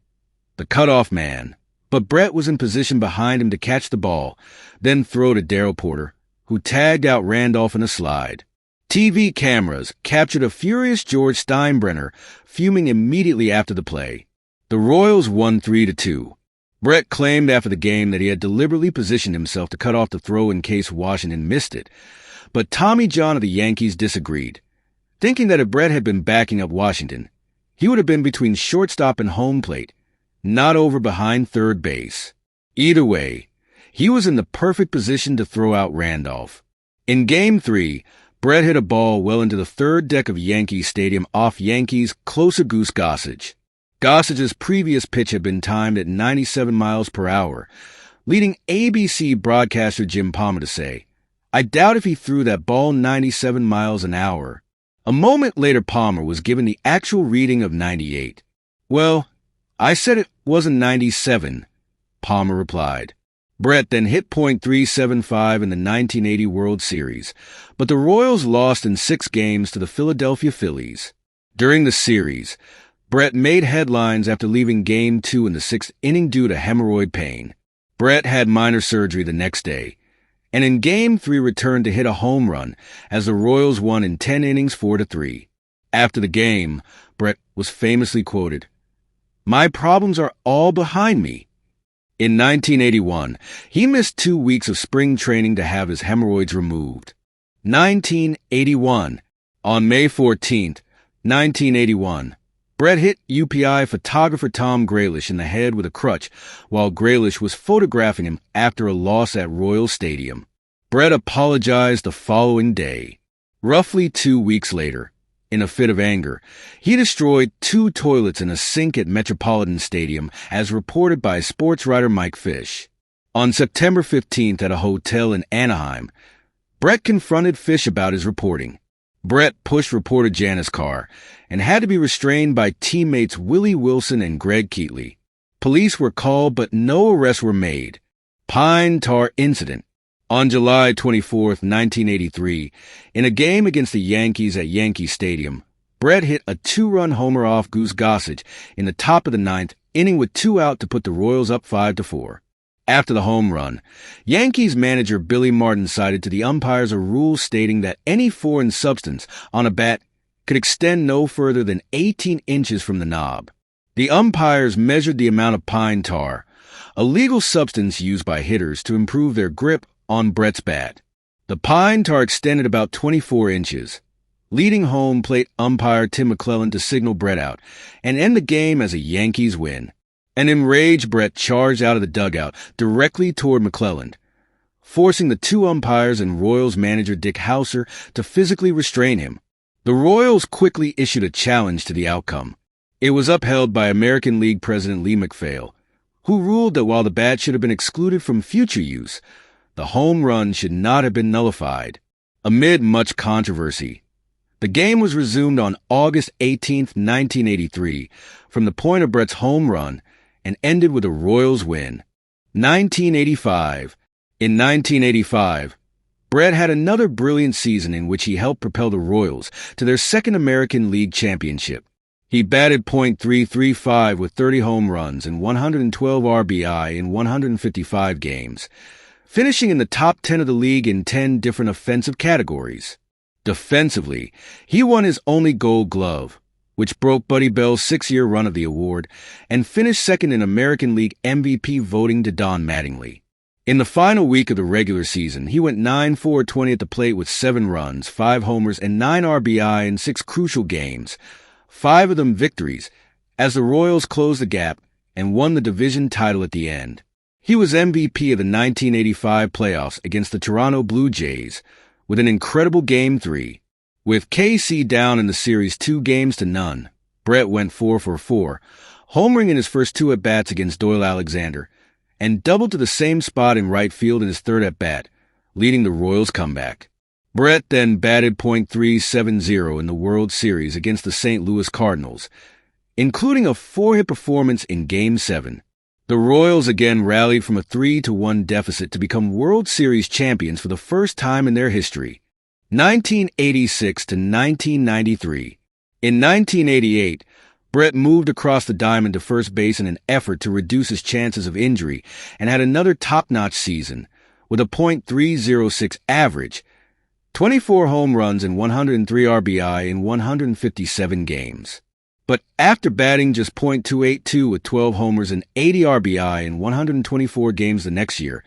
the cutoff man, but Brett was in position behind him to catch the ball, then throw to Darrell Porter, who tagged out Randolph in a slide. TV cameras captured a furious George Steinbrenner fuming immediately after the play. The Royals won 3-2. Brett claimed after the game that he had deliberately positioned himself to cut off the throw in case Washington missed it, but Tommy John of the Yankees disagreed. thinking that if Brett had been backing up Washington, he would have been between shortstop and home plate, not over behind third base. Either way, he was in the perfect position to throw out Randolph. In Game 3, Brett hit a ball well into the third deck of Yankee Stadium off Yankees' closer Goose Gossage. Gossage's previous pitch had been timed at 97 miles per hour, leading ABC broadcaster Jim Palmer to say, "I doubt if he threw that ball 97 miles an hour." A moment later, Palmer was given the actual reading of 98. "Well, I said it wasn't 97, Palmer replied. Brett then hit .375 in the 1980 World Series, but the Royals lost in 6 games to the Philadelphia Phillies. During the series, Brett made headlines after leaving Game 2 in the 6th inning due to hemorrhoid pain. Brett had minor surgery the next day, and in Game 3 returned to hit a home run as the Royals won in 10 innings 4-3. After the game, Brett was famously quoted, "My problems are all behind me." In 1981, he missed 2 weeks of spring training to have his hemorrhoids removed. 1981. On May 14, 1981, Brett hit UPI photographer Tom Graylish in the head with a crutch while Graylish was photographing him after a loss at Royal Stadium. Brett apologized the following day. Roughly 2 weeks later, in a fit of anger, he destroyed 2 toilets in a sink at Metropolitan Stadium, as reported by sports writer Mike Fish. On September 15th at a hotel in Anaheim, Brett confronted Fish about his reporting. Brett pushed reporter Janice Carr and had to be restrained by teammates Willie Wilson and Greg Keatley. Police were called, but no arrests were made. Pine Tar Incident. On July 24, 1983, in a game against the Yankees at Yankee Stadium, Brett hit a 2-run homer off Goose Gossage in the top of the 9th inning with 2 out to put the Royals up 5-4. After the home run, Yankees manager Billy Martin cited to the umpires a rule stating that any foreign substance on a bat could extend no further than 18 inches from the knob. The umpires measured the amount of pine tar, a legal substance used by hitters to improve their grip on Brett's bat. The pine tar extended about 24 inches, leading home plate umpire Tim McClellan to signal Brett out and end the game as a Yankees win. An enraged Brett charged out of the dugout directly toward McClellan, forcing the 2 umpires and Royals manager Dick Hauser to physically restrain him. The Royals quickly issued a challenge to the outcome. It was upheld by American League President Lee MacPhail, who ruled that while the bat should have been excluded from future use, the home run should not have been nullified. Amid much controversy, the game was resumed on August 18, 1983, from the point of Brett's home run and ended with a Royals win. 1985. In 1985, Brett had another brilliant season in which he helped propel the Royals to their 2nd American League championship. He batted .335 with 30 home runs and 112 RBI in 155 games, finishing in the top 10 of the league in 10 different offensive categories. Defensively, he won his only Gold Glove, which broke Buddy Bell's 6-year run of the award, and finished 2nd in American League MVP voting to Don Mattingly. In the final week of the regular season, he went 9-4-20 at the plate with 7 runs, 5 homers, and 9 RBI in 6 crucial games, 5 of them victories, as the Royals closed the gap and won the division title at the end. He was MVP of the 1985 playoffs against the Toronto Blue Jays with an incredible Game 3. With KC down in the series 2-0, Brett went 4-for-4, homering in his first 2 at-bats against Doyle Alexander, and doubled to the same spot in right field in his 3rd at-bat, leading the Royals' comeback. Brett then batted .370 in the World Series against the St. Louis Cardinals, including a 4-hit performance in Game 7. The Royals again rallied from a 3-1 deficit to become World Series champions for the first time in their history. 1986 to 1993. In 1988, Brett moved across the diamond to first base in an effort to reduce his chances of injury and had another top-notch season with a .306 average, 24 home runs and 103 RBI in 157 games. But after batting just .282 with 12 homers and 80 RBI in 124 games the next year,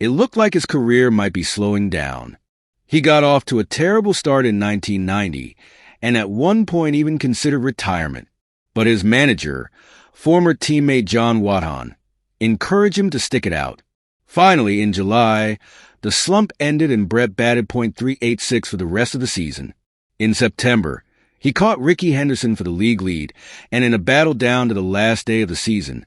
it looked like his career might be slowing down. He got off to a terrible start in 1990 and at one point even considered retirement. But his manager, former teammate John Wathan, encouraged him to stick it out. Finally, in July, the slump ended and Brett batted .386 for the rest of the season. In September, he caught Rickey Henderson for the league lead, and in a battle down to the last day of the season,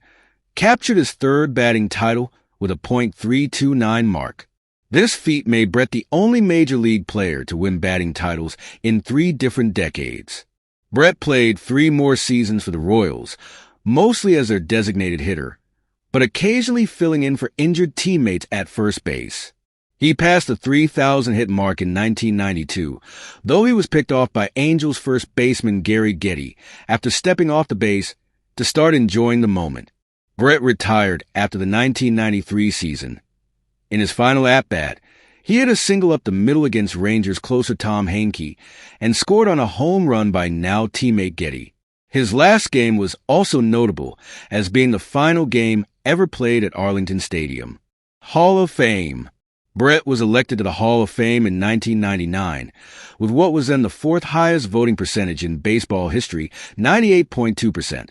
captured his third batting title with a .329 mark. This feat made Brett the only major league player to win batting titles in 3 different decades. Brett played 3 more seasons for the Royals, mostly as their designated hitter, but occasionally filling in for injured teammates at first base. He passed the 3,000 hit mark in 1992, though he was picked off by Angels first baseman Gary Getty after stepping off the base to start enjoying the moment. Brett retired after the 1993 season. In his final at-bat, he hit a single up the middle against Rangers closer Tom Hankey and scored on a home run by now teammate Getty. His last game was also notable as being the final game ever played at Arlington Stadium. Hall of Fame. Brett was elected to the Hall of Fame in 1999 with what was then the 4th highest voting percentage in baseball history, 98.2%,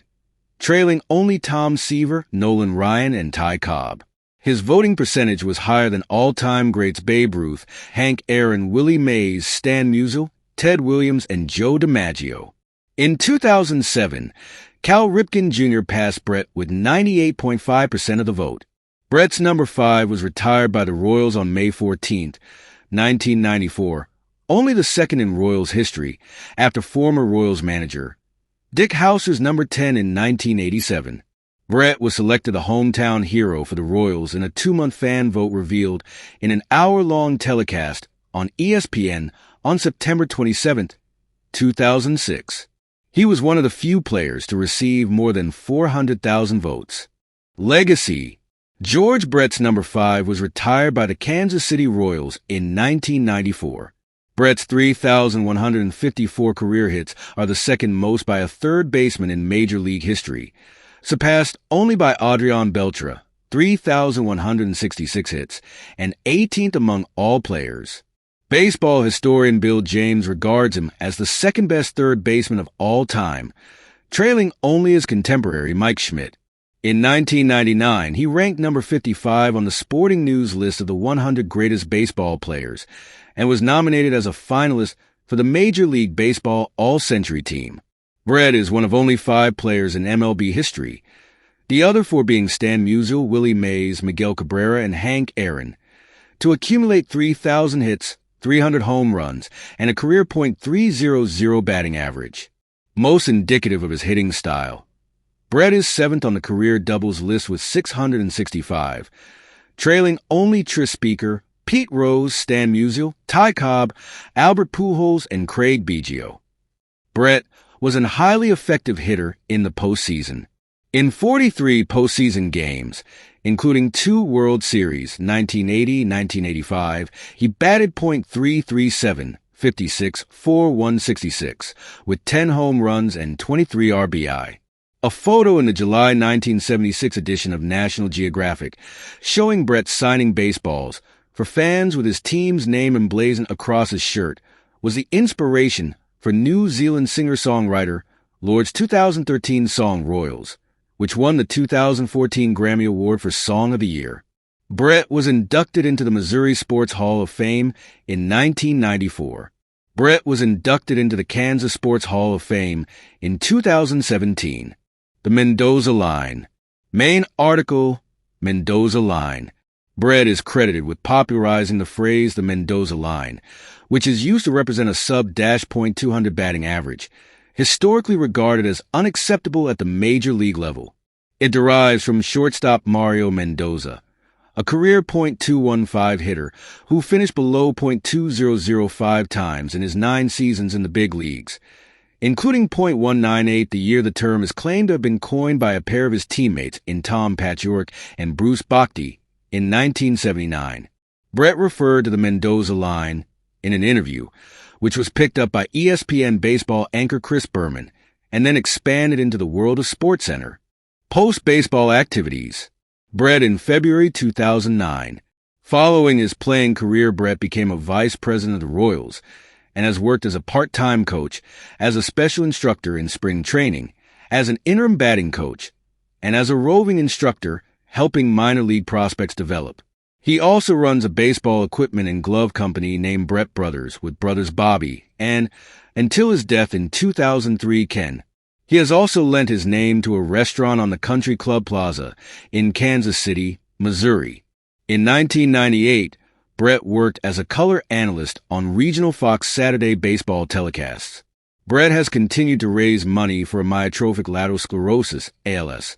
trailing only Tom Seaver, Nolan Ryan, and Ty Cobb. His voting percentage was higher than all-time greats Babe Ruth, Hank Aaron, Willie Mays, Stan Musial, Ted Williams, and Joe DiMaggio. In 2007, Cal Ripken Jr. passed Brett with 98.5% of the vote. Brett's number 5 was retired by the Royals on May 14, 1994, only the second in Royals history, after former Royals manager Dick Hauser's number 10 in 1987. Brett was selected the hometown hero for the Royals in a 2-month fan vote revealed in an hour-long telecast on ESPN on September 27, 2006. He was one of the few players to receive more than 400,000 votes. Legacy. George Brett's number 5 was retired by the Kansas City Royals in 1994. Brett's 3,154 career hits are the second most by a third baseman in Major League history, surpassed only by Adrian Beltre, 3,166 hits, and 18th among all players. Baseball historian Bill James regards him as the second-best third baseman of all time, trailing only his contemporary Mike Schmidt. In 1999, he ranked number 55 on the Sporting News list of the 100 greatest baseball players and was nominated as a finalist for the Major League Baseball All-Century Team. Brett is one of only 5 players in MLB history, the other 4 being Stan Musial, Willie Mays, Miguel Cabrera, and Hank Aaron, to accumulate 3,000 hits, 300 home runs, and a career .300 batting average, most indicative of his hitting style. Brett is 7th on the career doubles list with 665, trailing only Tris Speaker, Pete Rose, Stan Musial, Ty Cobb, Albert Pujols, and Craig Biggio. Brett was a highly effective hitter in the postseason. In 43 postseason games, including 2 World Series, 1980-1985, he batted .337, 56, 4-166, with 10 home runs and 23 RBI. A photo in the July 1976 edition of National Geographic showing Brett signing baseballs for fans with his team's name emblazoned across his shirt was the inspiration for New Zealand singer-songwriter Lord's 2013 song Royals, which won the 2014 Grammy Award for Song of the Year. Brett was inducted into the Missouri Sports Hall of Fame in 1994. Brett was inducted into the Kansas Sports Hall of Fame in 2017. The Mendoza Line. Main article, Mendoza Line. Brett is credited with popularizing the phrase the Mendoza Line, which is used to represent a sub-.200 batting average, historically regarded as unacceptable at the major league level. It derives from shortstop Mario Mendoza, a career .215 hitter who finished below .2005 times in his 9 seasons in the big leagues, including .198 the year the term is claimed to have been coined by a pair of his teammates in Tom Paciorek and Bruce Bochy in 1979. Brett referred to the Mendoza Line in an interview, which was picked up by ESPN baseball anchor Chris Berman and then expanded into the world of SportsCenter. Post-baseball activities. Brett in February 2009. Following his playing career, Brett became a vice president of the Royals and has worked as a part-time coach, as a special instructor in spring training, as an interim batting coach, and as a roving instructor helping minor league prospects develop. He also runs a baseball equipment and glove company named Brett Brothers with brothers Bobby and, until his death in 2003, Ken. He has also lent his name to a restaurant on the Country Club Plaza in Kansas City, Missouri. In 1998, Brett worked as a color analyst on regional Fox Saturday baseball telecasts. Brett has continued to raise money for amyotrophic lateral sclerosis, ALS,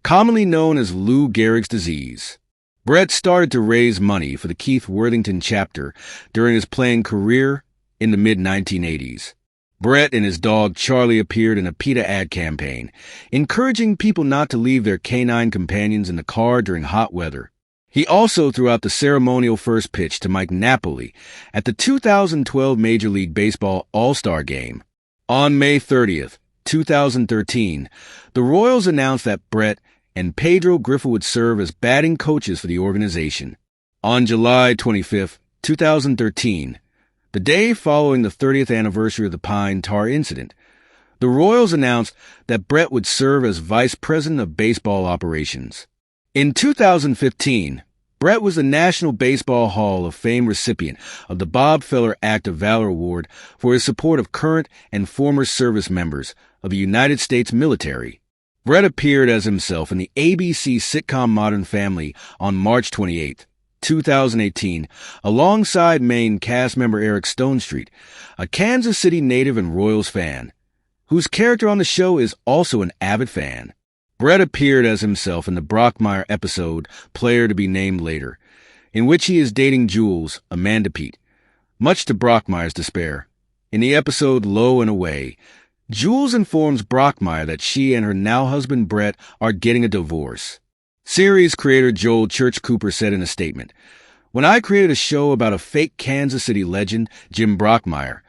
commonly known as Lou Gehrig's disease. Brett started to raise money for the Keith Worthington chapter during his playing career in the mid-1980s. Brett and his dog Charlie appeared in a PETA ad campaign, encouraging people not to leave their canine companions in the car during hot weather. He also threw out the ceremonial first pitch to Mike Napoli at the 2012 Major League Baseball All-Star Game. On May 30th, 2013, the Royals announced that Brett and Pedro Grifol would serve as batting coaches for the organization. On July 25, 2013, the day following the 30th anniversary of the Pine Tar incident, the Royals announced that Brett would serve as vice president of baseball operations. In 2015, Brett was the National Baseball Hall of Fame recipient of the Bob Feller Act of Valor Award for his support of current and former service members of the United States military. Brett appeared as himself in the ABC sitcom Modern Family on March 28, 2018, alongside main cast member Eric Stonestreet, a Kansas City native and Royals fan, whose character on the show is also an avid fan. Brett appeared as himself in the Brockmire episode Player to be Named Later, in which he is dating Jules, Amanda Peet, much to Brockmire's despair. In the episode Low and Away, Jules informs Brockmire that she and her now-husband Brett are getting a divorce. Series creator Joel Church Cooper said in a statement, "When I created a show about a fake Kansas City legend, Jim Brockmire,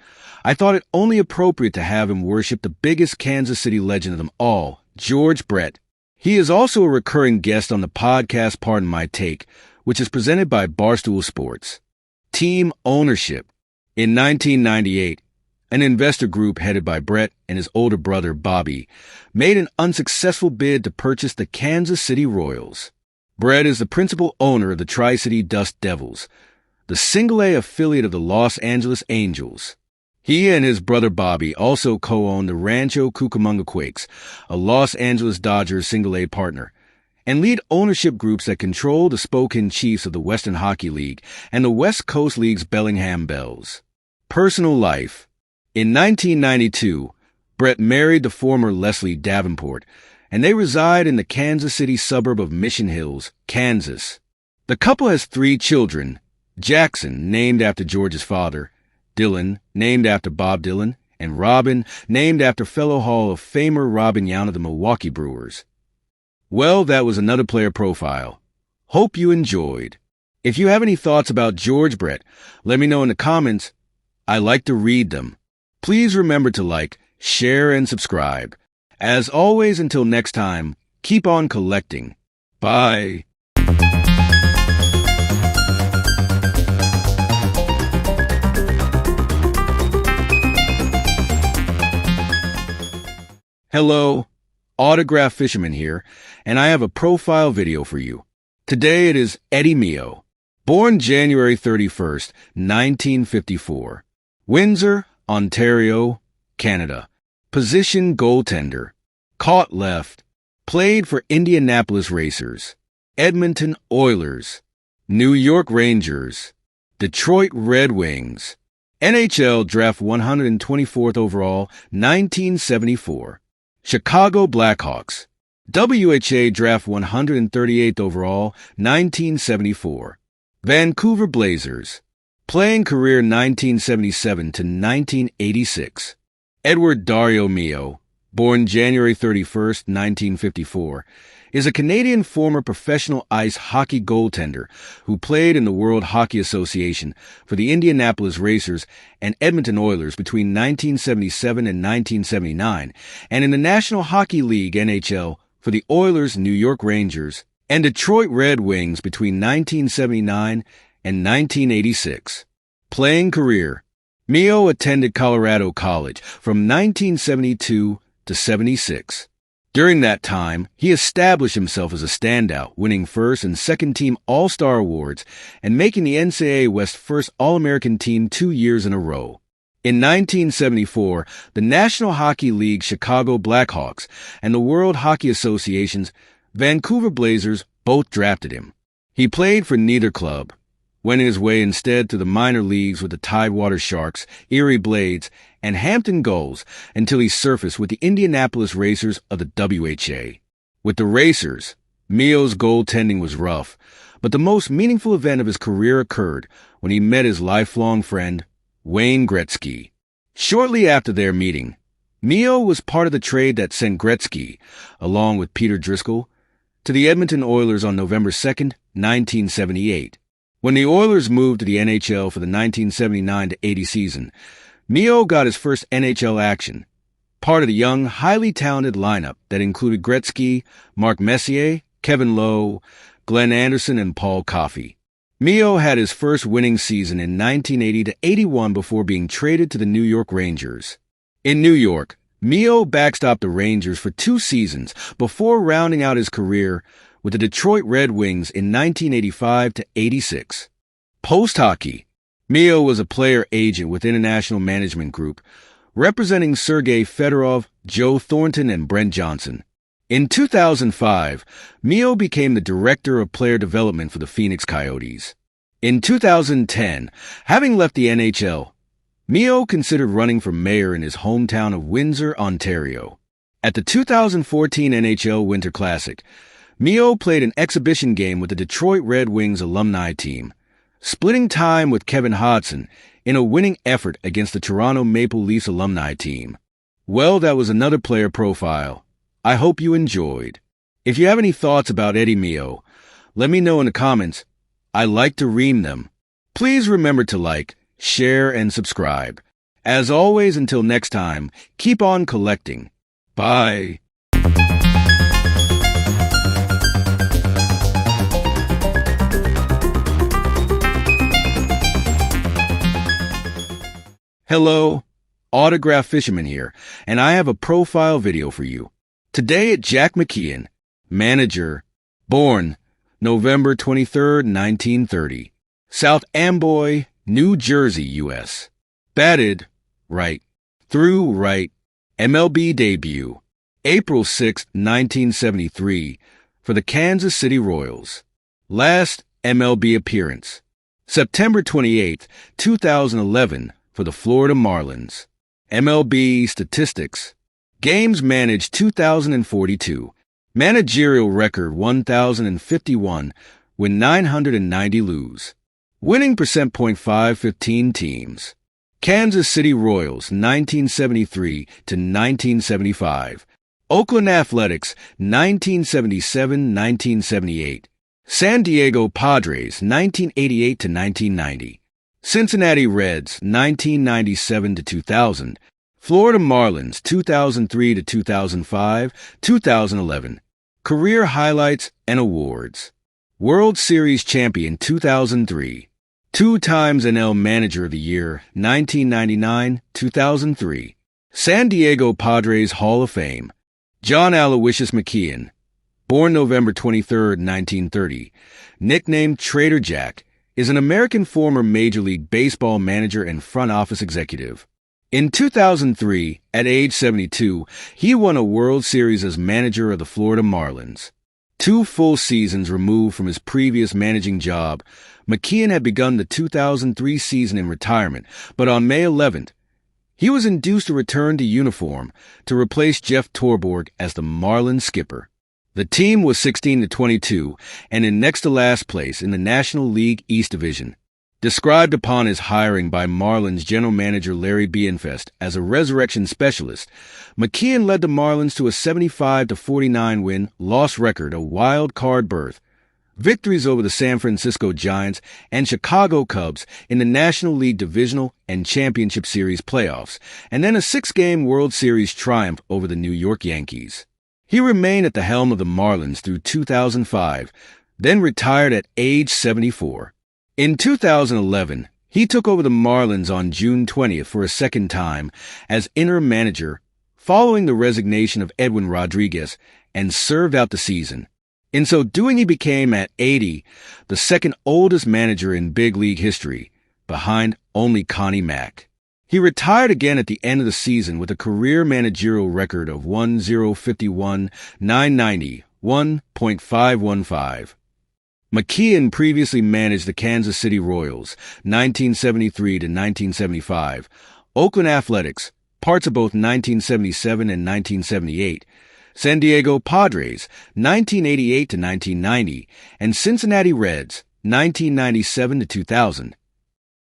I thought it only appropriate to have him worship the biggest Kansas City legend of them all, George Brett. He is also a recurring guest on the podcast Pardon My Take, which is presented by Barstool Sports." Team ownership. In 1998, an investor group headed by Brett and his older brother Bobby made an unsuccessful bid to purchase the Kansas City Royals. Brett is the principal owner of the Tri-City Dust Devils, the single-A affiliate of the Los Angeles Angels. He and his brother Bobby also co-own the Rancho Cucamonga Quakes, a Los Angeles Dodgers single-A partner, and lead ownership groups that control the Spokane Chiefs of the Western Hockey League and the West Coast League's Bellingham Bells. Personal life. In 1992, Brett married the former Leslie Davenport, and they reside in the Kansas City suburb of Mission Hills, Kansas. The couple has 3 children: Jackson, named after George's father, Dylan, named after Bob Dylan, and Robin, named after fellow Hall of Famer Robin Yount of the Milwaukee Brewers. Well, that was another player profile. Hope you enjoyed. If you have any thoughts about George Brett, let me know in the comments. I like to read them. Please remember to like, share, and subscribe. As always, until next time, keep on collecting. Bye. Hello, Autograph Fisherman here, and I have a profile video for you. Today it is Eddie Mio, born January 31st, 1954, Windsor, Ontario, Canada. Position goaltender. Caught left. Played for Indianapolis Racers, Edmonton Oilers, New York Rangers, Detroit Red Wings. NHL Draft 124th overall, 1974. Chicago Blackhawks. WHA Draft 138th overall, 1974. Vancouver Blazers. Playing career 1977 to 1986. Edward Dario Mio, born January 31st, 1954, is a Canadian former professional ice hockey goaltender who played in the World Hockey Association for the Indianapolis Racers and Edmonton Oilers between 1977 and 1979, and in the National Hockey League NHL for the Oilers, New York Rangers, and Detroit Red Wings between 1979 and 1986. Playing career Mio attended Colorado College from 1972 to 76. During that time, he established himself as a standout, winning first and second team All-Star awards and making the NCAA West first All-American team 2 years in a row. In 1974, the National Hockey League Chicago Blackhawks and the World Hockey Association's Vancouver Blazers both drafted him. He played for neither club, winning his way instead to the minor leagues with the Tidewater Sharks, Erie Blades, and Hampton Gulls until he surfaced with the Indianapolis Racers of the WHA. With the Racers, Mio's goaltending was rough, but the most meaningful event of his career occurred when he met his lifelong friend, Wayne Gretzky. Shortly after their meeting, Mio was part of the trade that sent Gretzky, along with Peter Driscoll, to the Edmonton Oilers on November 2, 1978. When the Oilers moved to the NHL for the 1979-80 season, Mio got his first NHL action, part of the young, highly talented lineup that included Gretzky, Mark Messier, Kevin Lowe, Glenn Anderson, and Paul Coffey. Mio had his first winning season in 1980-81 before being traded to the New York Rangers. In New York, Mio backstopped the Rangers for 2 seasons before rounding out his career with the Detroit Red Wings in 1985-86. Post-hockey, Mio was a player agent with International Management Group, representing Sergei Fedorov, Joe Thornton, and Brent Johnson. In 2005, Mio became the Director of Player Development for the Phoenix Coyotes. In 2010, having left the NHL, Mio considered running for mayor in his hometown of Windsor, Ontario. At the 2014 NHL Winter Classic, Mio played an exhibition game with the Detroit Red Wings alumni team, splitting time with Kevin Hodgson in a winning effort against the Toronto Maple Leafs alumni team. Well, that was another player profile. I hope you enjoyed. If you have any thoughts about Eddie Mio, let me know in the comments. I like to read them. Please remember to like, share, and subscribe. As always, until next time, keep on collecting. Bye. Hello, Autograph Fisherman here, and I have a profile video for you. Today at Jack McKeon, manager, born November 23, 1930, South Amboy, New Jersey, U.S. Batted right, through right, MLB debut, April 6, 1973, for the Kansas City Royals. Last MLB appearance, September 28, 2011, for the Florida Marlins. MLB statistics. Games managed 2,042. Managerial record 1,051, win 990 lose. Winning percent .515 teams. Kansas City Royals 1973 to 1975. Oakland Athletics 1977-1978. San Diego Padres 1988 to 1990. Cincinnati Reds 1997 to 2000. Florida Marlins 2003 to 2005, 2011. Career highlights and awards. World Series champion 2003. 2 times NL Manager of the Year 1999, 2003. San Diego Padres Hall of Fame. John Aloysius McKeon, born November 23, 1930, nicknamed Trader Jack, is an American former Major League Baseball manager and front office executive. In 2003, at age 72, he won a World Series as manager of the Florida Marlins. 2 full seasons removed from his previous managing job, McKeon had begun the 2003 season in retirement, but on May 11th, he was induced to return to uniform to replace Jeff Torborg as the Marlins skipper. The team was 16-22 and in next to last place in the National League East Division. Described upon his hiring by Marlins general manager Larry Bienfest as a resurrection specialist, McKeon led the Marlins to a 75-49 win loss record, a wild card berth, victories over the San Francisco Giants and Chicago Cubs in the National League Divisional and Championship Series playoffs, and then a 6-game World Series triumph over the New York Yankees. He remained at the helm of the Marlins through 2005, then retired at age 74. In 2011, He took over the Marlins on June 20th for a second time as interim manager following the resignation of Edwin Rodriguez and served out the season. In so doing, he became, at 80, the second oldest manager in big league history, behind only Connie Mack. He retired again at the end of the season with a career managerial record of 1.051, 990, 1.515. McKeon previously managed the Kansas City Royals, 1973 to 1975, Oakland Athletics, parts of both 1977 and 1978, San Diego Padres, 1988 to 1990, and Cincinnati Reds, 1997 to 2000.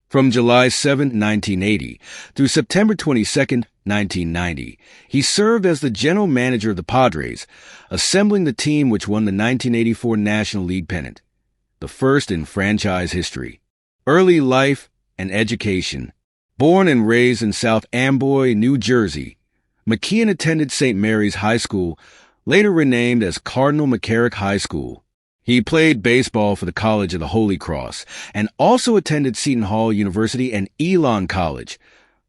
From July 7, 1980, through September 22, 1990, he served as the general manager of the Padres, assembling the team which won the 1984 National League pennant, the first in franchise history. Early life and education. Born and raised in South Amboy, New Jersey, McKeon attended St. Mary's High School, later renamed as Cardinal McCarrick High School. He played baseball for the College of the Holy Cross and also attended Seton Hall University and Elon College,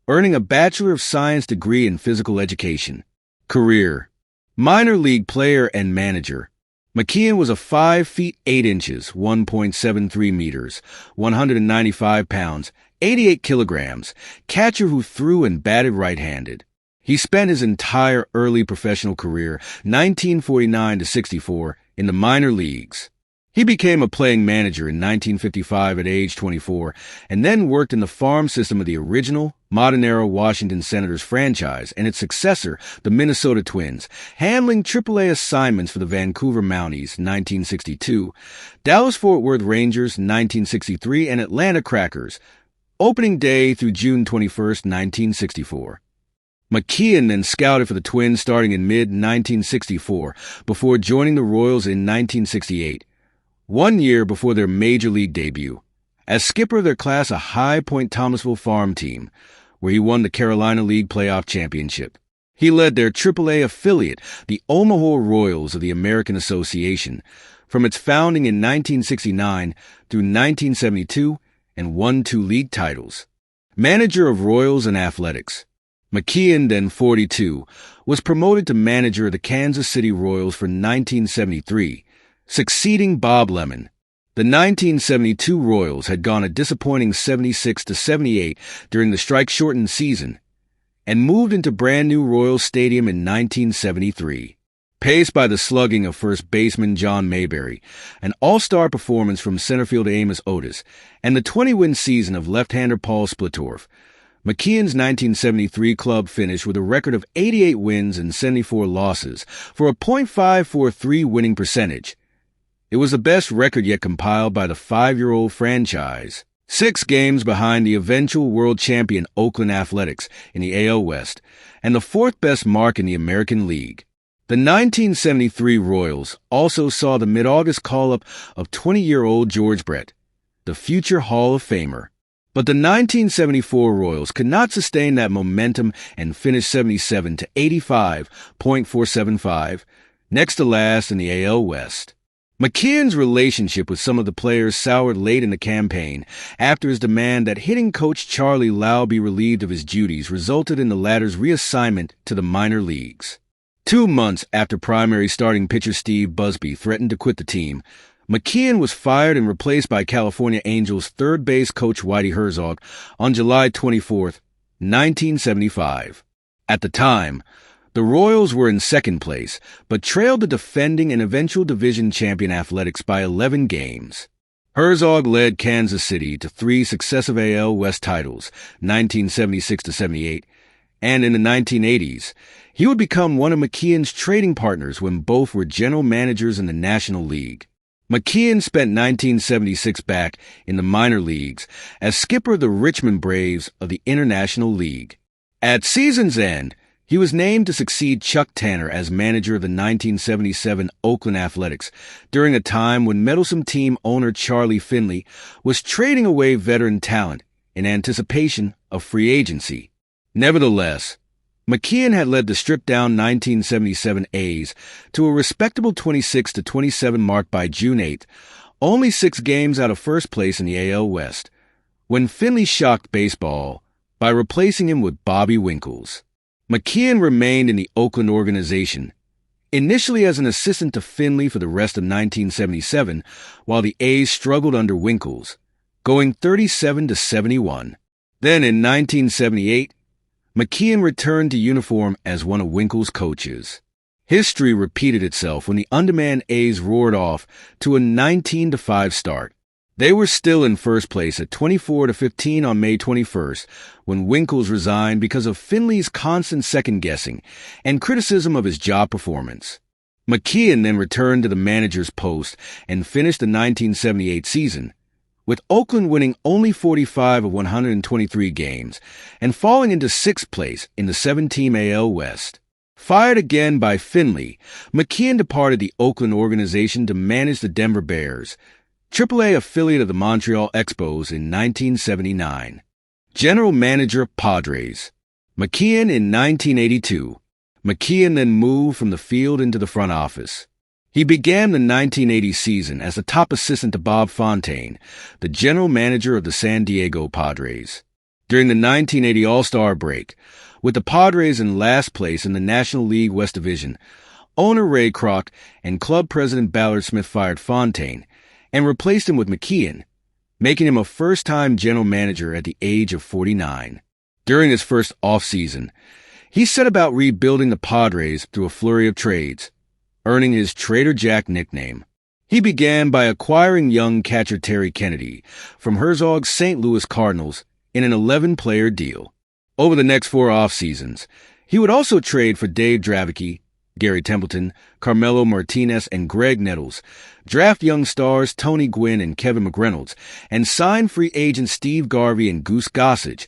earning a Bachelor of Science degree in physical education. Career. Minor league player and manager. McKeon was a 5 feet 8 inches, 1.73 meters, 195 pounds, 88 kilograms, catcher who threw and batted right-handed. He spent his entire early professional career, 1949 to 64, in the minor leagues. He became a playing manager in 1955 at age 24, and then worked in the farm system of the original, modern-era Washington Senators franchise and its successor, the Minnesota Twins, handling AAA assignments for the Vancouver Mounties, 1962, Dallas-Fort Worth Rangers, 1963, and Atlanta Crackers, opening day through June 21, 1964. McKeon then scouted for the Twins starting in mid-1964 before joining the Royals in 1968, 1 year before their major league debut, as skipper of their class a High Point Thomasville farm team, where he won the Carolina League playoff championship. He led their AAA affiliate, the Omaha Royals of the American Association, from its founding in 1969 through 1972 and won 2 league titles. Manager of Royals and Athletics. McKeon, then 42, was promoted to manager of the Kansas City Royals for 1973, succeeding Bob Lemon. The 1972 Royals had gone a disappointing 76 to 78 during the strike-shortened season and moved into brand-new Royals Stadium in 1973. Paced by the slugging of first baseman John Mayberry, an all-star performance from centerfielder Amos Otis, and the 20-win season of left-hander Paul Splitorf, McKeon's 1973 club finished with a record of 88 wins and 74 losses for a .543 winning percentage. It was the best record yet compiled by the 5-year-old franchise, 6 games behind the eventual world champion Oakland Athletics in the AL West, and the 4th best mark in the American League. The 1973 Royals also saw the mid-August call-up of 20-year-old George Brett, the future Hall of Famer. But the 1974 Royals could not sustain that momentum and finished 77 to 85.475, next to last in the AL West. McKeon's relationship with some of the players soured late in the campaign after his demand that hitting coach Charlie Lau be relieved of his duties resulted in the latter's reassignment to the minor leagues. 2 months after primary starting pitcher Steve Busby threatened to quit the team, McKeon was fired and replaced by California Angels third base coach Whitey Herzog on July 24, 1975. At the time, the Royals were in second place, but trailed the defending and eventual division champion Athletics by 11 games. Herzog led Kansas City to 3 successive AL West titles, 1976 to 78, and in the 1980s, he would become one of McKeon's trading partners when both were general managers in the National League. McKeon spent 1976 back in the minor leagues as skipper of the Richmond Braves of the International League. At season's end, he was named to succeed Chuck Tanner as manager of the 1977 Oakland Athletics during a time when meddlesome team owner Charlie Finley was trading away veteran talent in anticipation of free agency. Nevertheless, McKeon had led the stripped-down 1977 A's to a respectable 26 to 27 mark by June 8th, only 6 games out of first place in the AL West, when Finley shocked baseball by replacing him with Bobby Winkles. McKeon remained in the Oakland organization, initially as an assistant to Finley for the rest of 1977, while the A's struggled under Winkles, going 37-71. Then in 1978, McKeon returned to uniform as one of Winkles' coaches. History repeated itself when the undermanned A's roared off to a 19-5 start. They were still in first place at 24-15 on May 21st when Winkles resigned because of Finley's constant second-guessing and criticism of his job performance. McKeon then returned to the manager's post and finished the 1978 season, with Oakland winning only 45 of 123 games and falling into sixth place in the 7-team AL West. Fired again by Finley, McKeon departed the Oakland organization to manage the Denver Bears, AAA affiliate of the Montreal Expos, in 1979. General Manager Padres. McKeon in 1982. McKeon then moved from the field into the front office. He began the 1980 season as the top assistant to Bob Fontaine, the general manager of the San Diego Padres. During the 1980 All-Star break, with the Padres in last place in the National League West Division, owner Ray Kroc and club president Ballard Smith fired Fontaine and replaced him with McKeon, making him a first-time general manager at the age of 49. During his first off-season, he set about rebuilding the Padres through a flurry of trades, earning his Trader Jack nickname. He began by acquiring young catcher Terry Kennedy from Herzog's St. Louis Cardinals in an 11-player deal. Over the next 4 off-seasons, he would also trade for Dave Dravicki, Gary Templeton, Carmelo Martinez, and Greg Nettles, draft young stars Tony Gwynn and Kevin McReynolds, and sign free agents Steve Garvey and Goose Gossage,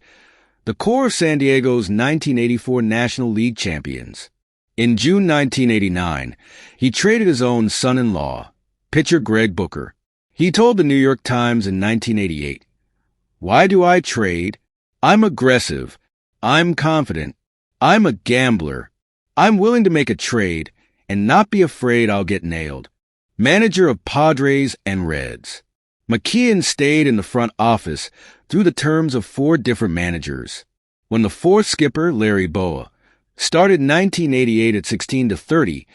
the core of San Diego's 1984 National League champions. In June 1989, he traded his own son-in-law, pitcher Greg Booker. He told the New York Times in 1988, "Why do I trade? I'm aggressive. I'm confident. I'm a gambler. I'm willing to make a trade and not be afraid I'll get nailed." Manager of Padres and Reds. McKeon stayed in the front office through the terms of 4 different managers. When the 4th skipper, Larry Bowa, started 1988 at 16-30,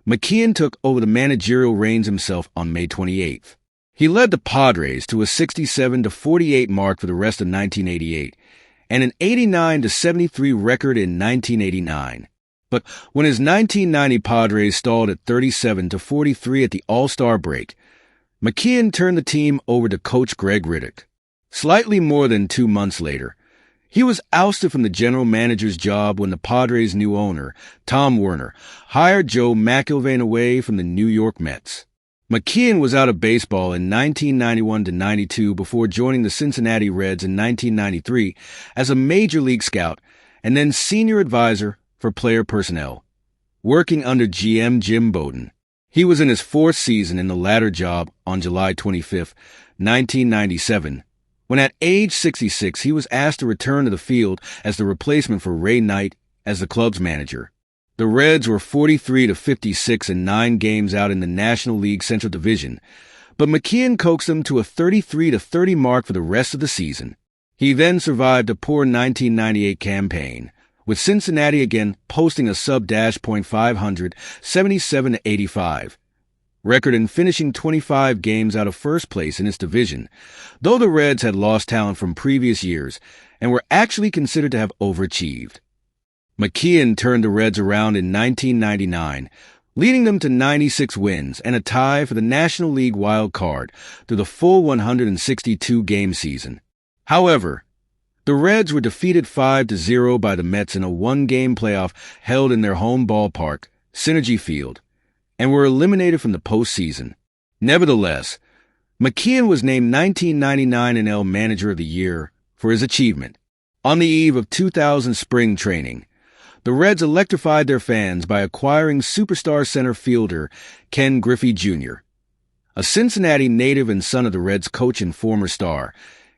McKeon took over the managerial reins himself on May 28th. He led the Padres to a 67-48 mark for the rest of 1988 and an 89-73 record in 1989. But when his 1990 Padres stalled at 37-43 at the All-Star break, McKeon turned the team over to coach Greg Riddick. Slightly more than 2 months later, he was ousted from the general manager's job when the Padres' new owner, Tom Werner, hired Joe McIlvaine away from the New York Mets. McKeon was out of baseball in 1991-92 before joining the Cincinnati Reds in 1993 as a major league scout and then senior advisor for player personnel, working under GM Jim Bowden. He was in his 4th season in the latter job on July 25, 1997, when at age 66 he was asked to return to the field as the replacement for Ray Knight as the club's manager. The Reds were 43-56 and 9 games out in the National League Central Division, but McKeon coaxed them to a 33-30 mark for the rest of the season. He then survived a poor 1998 campaign, with Cincinnati again posting a sub-.500 77-85 record and finishing 25 games out of first place in its division, though the Reds had lost talent from previous years and were actually considered to have overachieved. McKeon turned the Reds around in 1999, leading them to 96 wins and a tie for the National League wild card through the full 162-game season. However, the Reds were defeated 5-0 by the Mets in a 1-game playoff held in their home ballpark, Synergy Field, and were eliminated from the postseason. Nevertheless, McKeon was named 1999 NL Manager of the Year for his achievement. On the eve of 2000 spring training, the Reds electrified their fans by acquiring superstar center fielder Ken Griffey Jr., a Cincinnati native and son of the Reds coach and former star,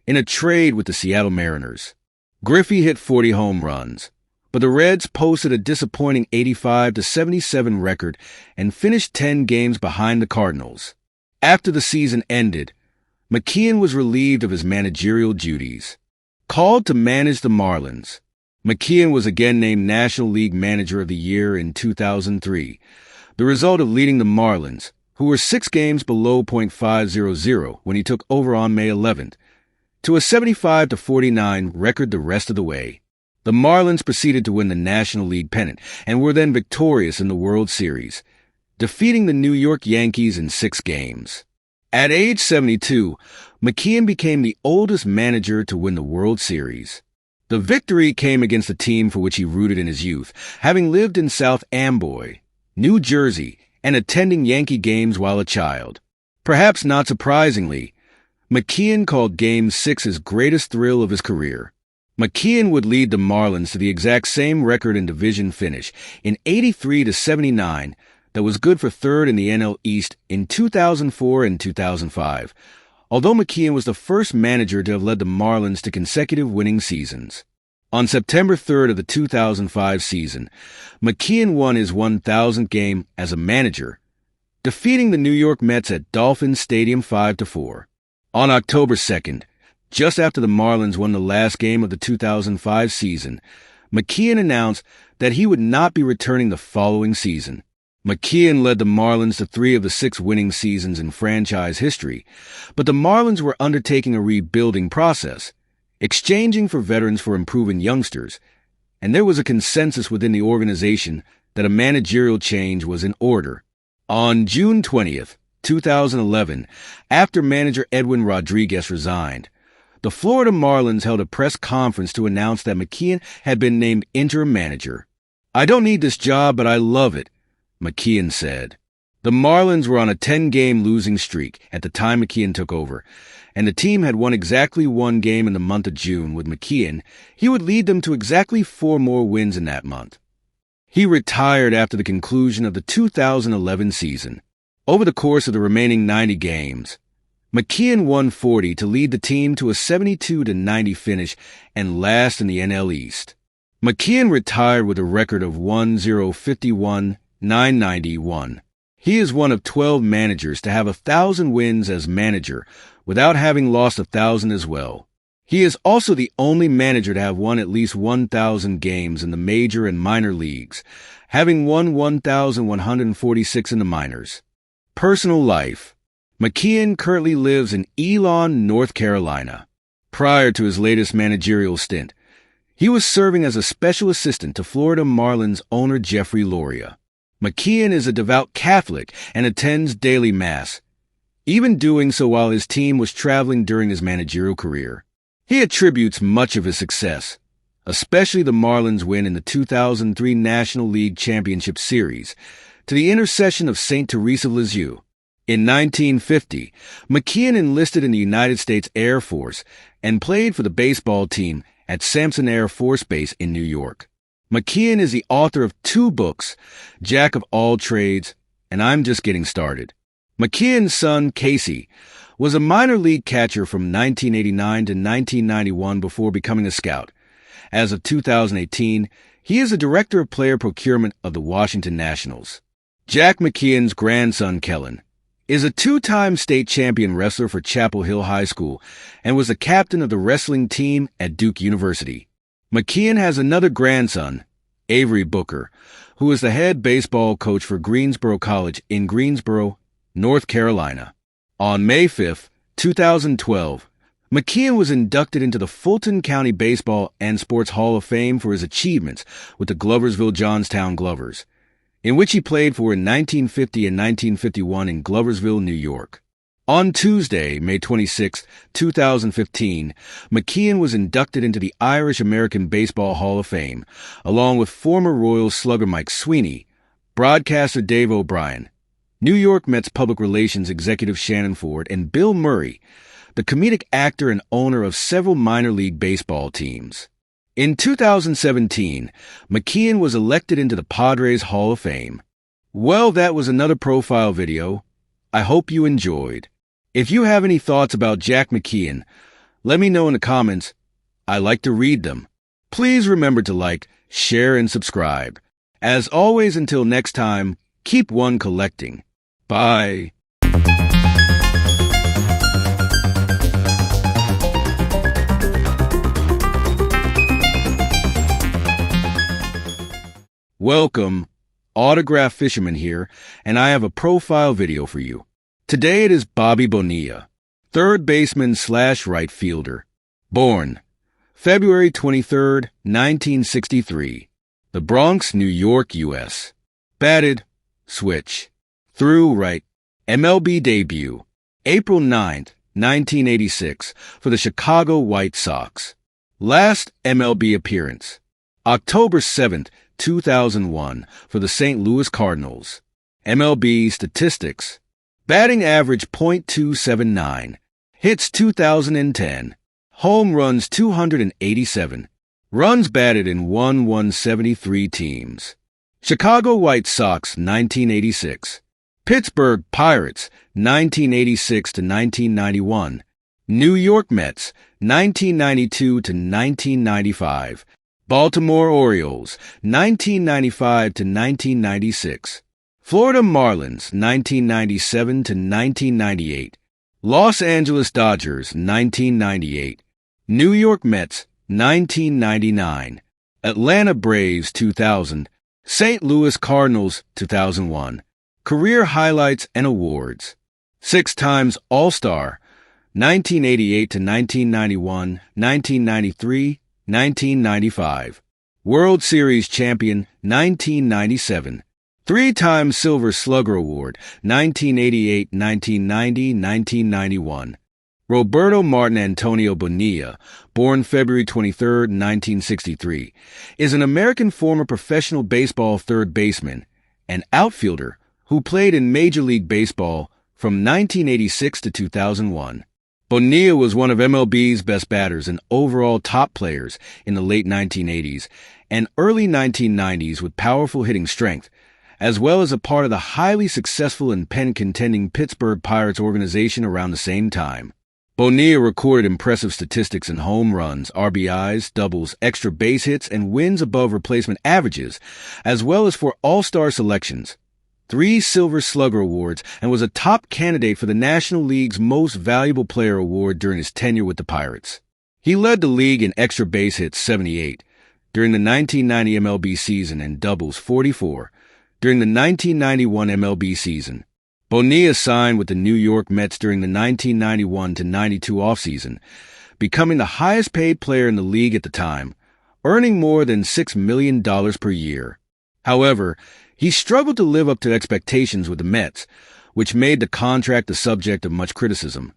in a trade with the Seattle Mariners. Griffey hit 40 home runs, but the Reds posted a disappointing 85-77 record and finished 10 games behind the Cardinals. After the season ended, McKeon was relieved of his managerial duties. Called to manage the Marlins, McKeon was again named National League Manager of the Year in 2003, the result of leading the Marlins, who were 6 games below .500 when he took over on May 11th, to a 75-49 record the rest of the way. The Marlins proceeded to win the National League pennant and were then victorious in the World Series, defeating the New York Yankees in 6 games. At age 72, McKeon became the oldest manager to win the World Series. The victory came against a team for which he rooted in his youth, having lived in South Amboy, New Jersey, and attending Yankee games while a child. Perhaps not surprisingly, McKeon called Game 6 his greatest thrill of his career. McKeon would lead the Marlins to the exact same record and division finish in 83-79 that was good for third in the NL East in 2004 and 2005, although McKeon was the first manager to have led the Marlins to consecutive winning seasons. On September 3rd of the 2005 season, McKeon won his 1,000th game as a manager, defeating the New York Mets at Dolphins Stadium 5-4. On October 2nd, just after the Marlins won the last game of the 2005 season, McKeon announced that he would not be returning the following season. McKeon led the Marlins to 3 of the 6 winning seasons in franchise history, but the Marlins were undertaking a rebuilding process, exchanging for veterans for improving youngsters, and there was a consensus within the organization that a managerial change was in order. On June 20th, 2011, after manager Edwin Rodriguez resigned, the Florida Marlins held a press conference to announce that McKeon had been named interim manager. "I don't need this job, but I love it," McKeon said. The Marlins were on a 10-game losing streak at the time McKeon took over, and the team had won exactly 1 game in the month of June. With McKeon, he would lead them to exactly 4 more wins in that month. He retired after the conclusion of the 2011 season. Over the course of the remaining 90 games, McKeon won 40 to lead the team to a 72-90 finish and last in the NL East. McKeon retired with a record of 1,051,991. He is one of 12 managers to have 1,000 wins as manager without having lost 1,000 as well. He is also the only manager to have won at least 1,000 games in the major and minor leagues, having won 1,146 in the minors. Personal life. McKeon currently lives in Elon, North Carolina. Prior to his latest managerial stint, he was serving as a special assistant to Florida Marlins owner Jeffrey Loria. McKeon is a devout Catholic and attends daily Mass, even doing so while his team was traveling during his managerial career. He attributes much of his success, especially the Marlins' win in the 2003 National League Championship Series, to the intercession of St. Teresa of Lisieux. In 1950, McKeon enlisted in the United States Air Force and played for the baseball team at Sampson Air Force Base in New York. McKeon is the author of 2 books, Jack of All Trades and I'm Just Getting Started. McKeon's son, Casey, was a minor league catcher from 1989 to 1991 before becoming a scout. As of 2018, he is the director of player procurement of the Washington Nationals. Jack McKeon's grandson, Kellen, is a 2-time state champion wrestler for Chapel Hill High School and was the captain of the wrestling team at Duke University. McKeon has another grandson, Avery Booker, who is the head baseball coach for Greensboro College in Greensboro, North Carolina. On May 5, 2012, McKeon was inducted into the Fulton County Baseball and Sports Hall of Fame for his achievements with the Gloversville-Johnstown Glovers, in which he played for in 1950 and 1951 in Gloversville, New York. On Tuesday, May 26, 2015, McKeon was inducted into the Irish American Baseball Hall of Fame, along with former Royals slugger Mike Sweeney, broadcaster Dave O'Brien, New York Mets public relations executive Shannon Ford, and Bill Murray, the comedic actor and owner of several minor league baseball teams. In 2017, McKeon was elected into the Padres Hall of Fame. Well, that was another profile video. I hope you enjoyed. If you have any thoughts about Jack McKeon, let me know in the comments. I like to read them. Please remember to like, share, and subscribe. As always, until next time, keep one collecting. Bye. Welcome, Autograph Fisherman here, and I have a profile video for you. Today it is Bobby Bonilla, third baseman / right fielder. Born February 23, 1963, the Bronx, New York, U.S. Batted, switch. Threw right. MLB debut, April 9, 1986, for the Chicago White Sox. Last MLB appearance, October 7, 2001, for the St. Louis Cardinals. MLB statistics, batting average .279, hits 2010, home runs 287, runs batted in 173 teams. Chicago White Sox 1986, Pittsburgh Pirates 1986 to 1991, New York Mets 1992 to 1995, Baltimore Orioles 1995 to 1996, Florida Marlins 1997 to 1998, Los Angeles Dodgers 1998, New York Mets 1999, Atlanta Braves 2000, St. Louis Cardinals 2001. Career highlights and awards: 6 times All-Star, 1988 to 1991, 1993, 1995. World Series champion, 1997. 3 times Silver Slugger Award, 1988, 1990, 1991. Roberto Martin Antonio Bonilla, born February 23, 1963, is an American former professional baseball third baseman and outfielder who played in Major League Baseball from 1986 to 2001. Bonilla was one of MLB's best batters and overall top players in the late 1980s and early 1990s with powerful hitting strength, as well as a part of the highly successful and pen-contending Pittsburgh Pirates organization around the same time. Bonilla recorded impressive statistics in home runs, RBIs, doubles, extra base hits, and wins above replacement averages, as well as for all-star selections, 3 Silver Slugger Awards, and was a top candidate for the National League's Most Valuable Player Award during his tenure with the Pirates. He led the league in extra base hits 78 during the 1990 MLB season and doubles 44 during the 1991 MLB season. Bonilla signed with the New York Mets during the 1991-92 offseason, becoming the highest-paid player in the league at the time, earning more than $6 million per year. However, he struggled to live up to expectations with the Mets, which made the contract the subject of much criticism.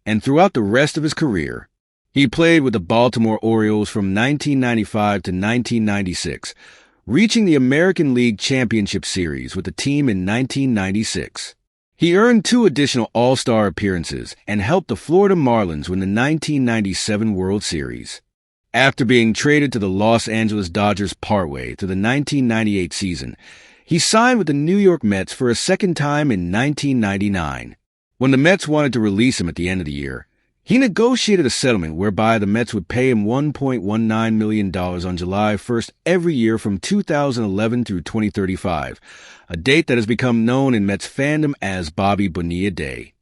And throughout the rest of his career, he played with the Baltimore Orioles from 1995 to 1996, reaching the American League Championship Series with the team in 1996. He earned 2 additional All-Star appearances and helped the Florida Marlins win the 1997 World Series. After being traded to the Los Angeles Dodgers partway through the 1998 season, he signed with the New York Mets for a second time in 1999. When the Mets wanted to release him at the end of the year, he negotiated a settlement whereby the Mets would pay him $1.19 million on July 1st every year from 2011 through 2035, a date that has become known in Mets fandom as Bobby Bonilla Day.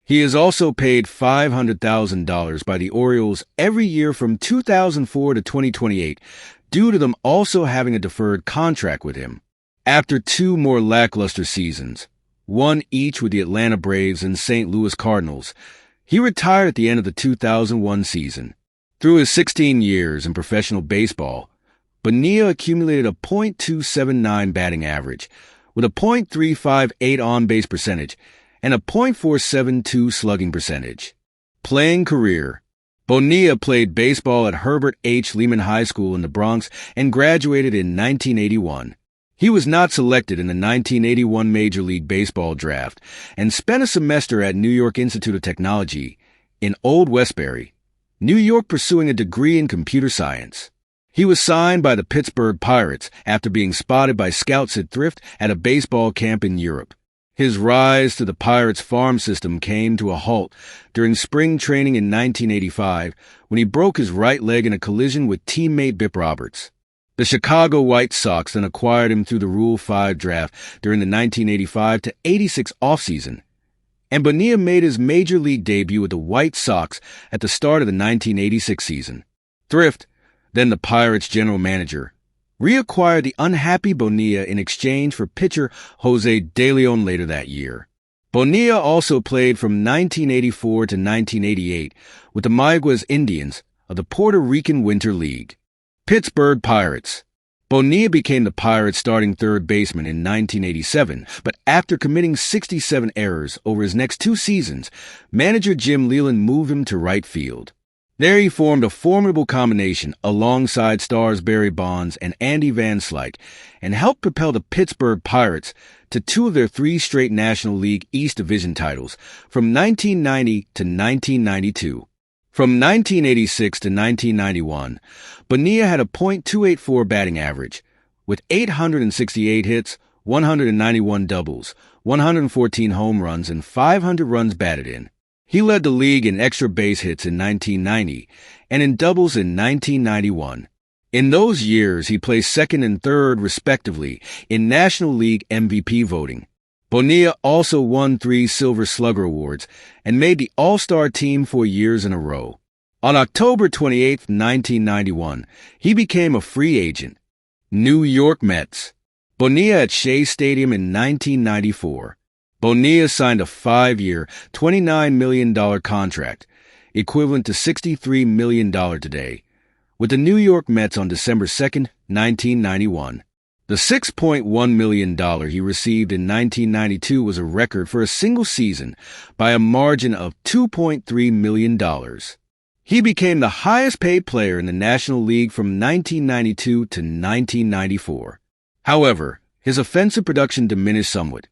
He is also paid $500,000 by the Orioles every year from 2004 to 2028, due to them also having a deferred contract with him. After 2 more lackluster seasons, one each with the Atlanta Braves and St. Louis Cardinals, he retired at the end of the 2001 season. Through his 16 years in professional baseball, Bonilla accumulated a .279 batting average, with a .358 on-base percentage and a .472 slugging percentage. Playing career: Bonilla played baseball at Herbert H. Lehman High School in the Bronx and graduated in 1981. He was not selected in the 1981 Major League Baseball draft and spent a semester at New York Institute of Technology in Old Westbury, New York, pursuing a degree in computer science. He was signed by the Pittsburgh Pirates after being spotted by scouts at Thrift at a baseball camp in Europe. His rise to the Pirates farm system came to a halt during spring training in 1985 when he broke his right leg in a collision with teammate Bip Roberts. The Chicago White Sox then acquired him through the Rule 5 draft during the 1985-86 offseason, and Bonilla made his major league debut with the White Sox at the start of the 1986 season. Thrift, then the Pirates general manager, reacquired the unhappy Bonilla in exchange for pitcher Jose De Leon later that year. Bonilla also played from 1984 to 1988 with the Mayaguez Indians of the Puerto Rican Winter League. Pittsburgh Pirates. Bonilla became the Pirates' starting third baseman in 1987, but after committing 67 errors over his next 2 seasons, manager Jim Leyland moved him to right field. There he formed a formidable combination alongside stars Barry Bonds and Andy Van Slyke and helped propel the Pittsburgh Pirates to 2 of their 3 straight National League East Division titles from 1990 to 1992. From 1986 to 1991, Bonilla had a .284 batting average, with 868 hits, 191 doubles, 114 home runs, and 500 runs batted in. He led the league in extra base hits in 1990 and in doubles in 1991. In those years, he placed second and third, respectively, in National League MVP voting. Bonilla also won 3 Silver Slugger Awards and made the All-Star team 4 years in a row. On October 28, 1991, he became a free agent. New York Mets. Bonilla at Shea Stadium in 1994. Bonilla signed a 5-year, $29 million contract, equivalent to $63 million today, with the New York Mets on December 2, 1991. The $6.1 million he received in 1992 was a record for a single season by a margin of $2.3 million. He became the highest-paid player in the National League from 1992 to 1994. However, his offensive production diminished somewhat,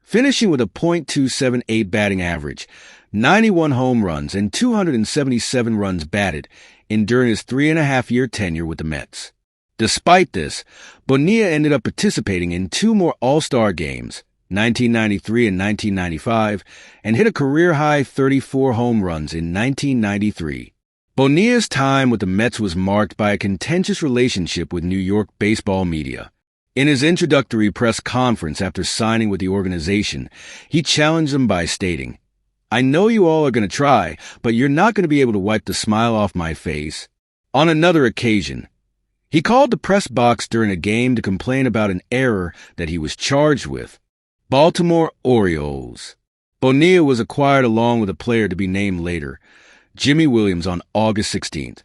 finishing with a .278 batting average, 91 home runs, and 277 runs batted during his 3.5-year tenure with the Mets. Despite this, Bonilla ended up participating in 2 more All-Star games, 1993 and 1995, and hit a career-high 34 home runs in 1993. Bonilla's time with the Mets was marked by a contentious relationship with New York baseball media. In his introductory press conference after signing with the organization, he challenged them by stating, "I know you all are going to try, but you're not going to be able to wipe the smile off my face." On another occasion, he called the press box during a game to complain about an error that he was charged with. Baltimore Orioles. Bonilla was acquired along with a player to be named later, Jimmy Williams, on August 16th,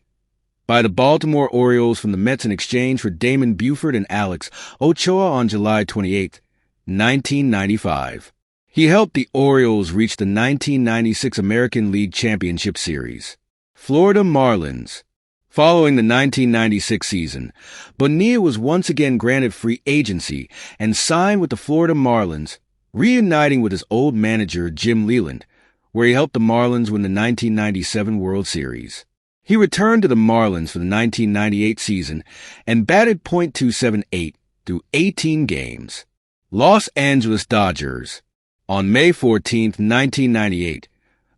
by the Baltimore Orioles from the Mets in exchange for Damon Buford and Alex Ochoa on July 28, 1995. He helped the Orioles reach the 1996 American League Championship Series. Florida Marlins. Following the 1996 season, Bonilla was once again granted free agency and signed with the Florida Marlins, reuniting with his old manager Jim Leyland, where he helped the Marlins win the 1997 World Series. He returned to the Marlins for the 1998 season and batted .278 through 18 games. Los Angeles Dodgers. On May 14, 1998,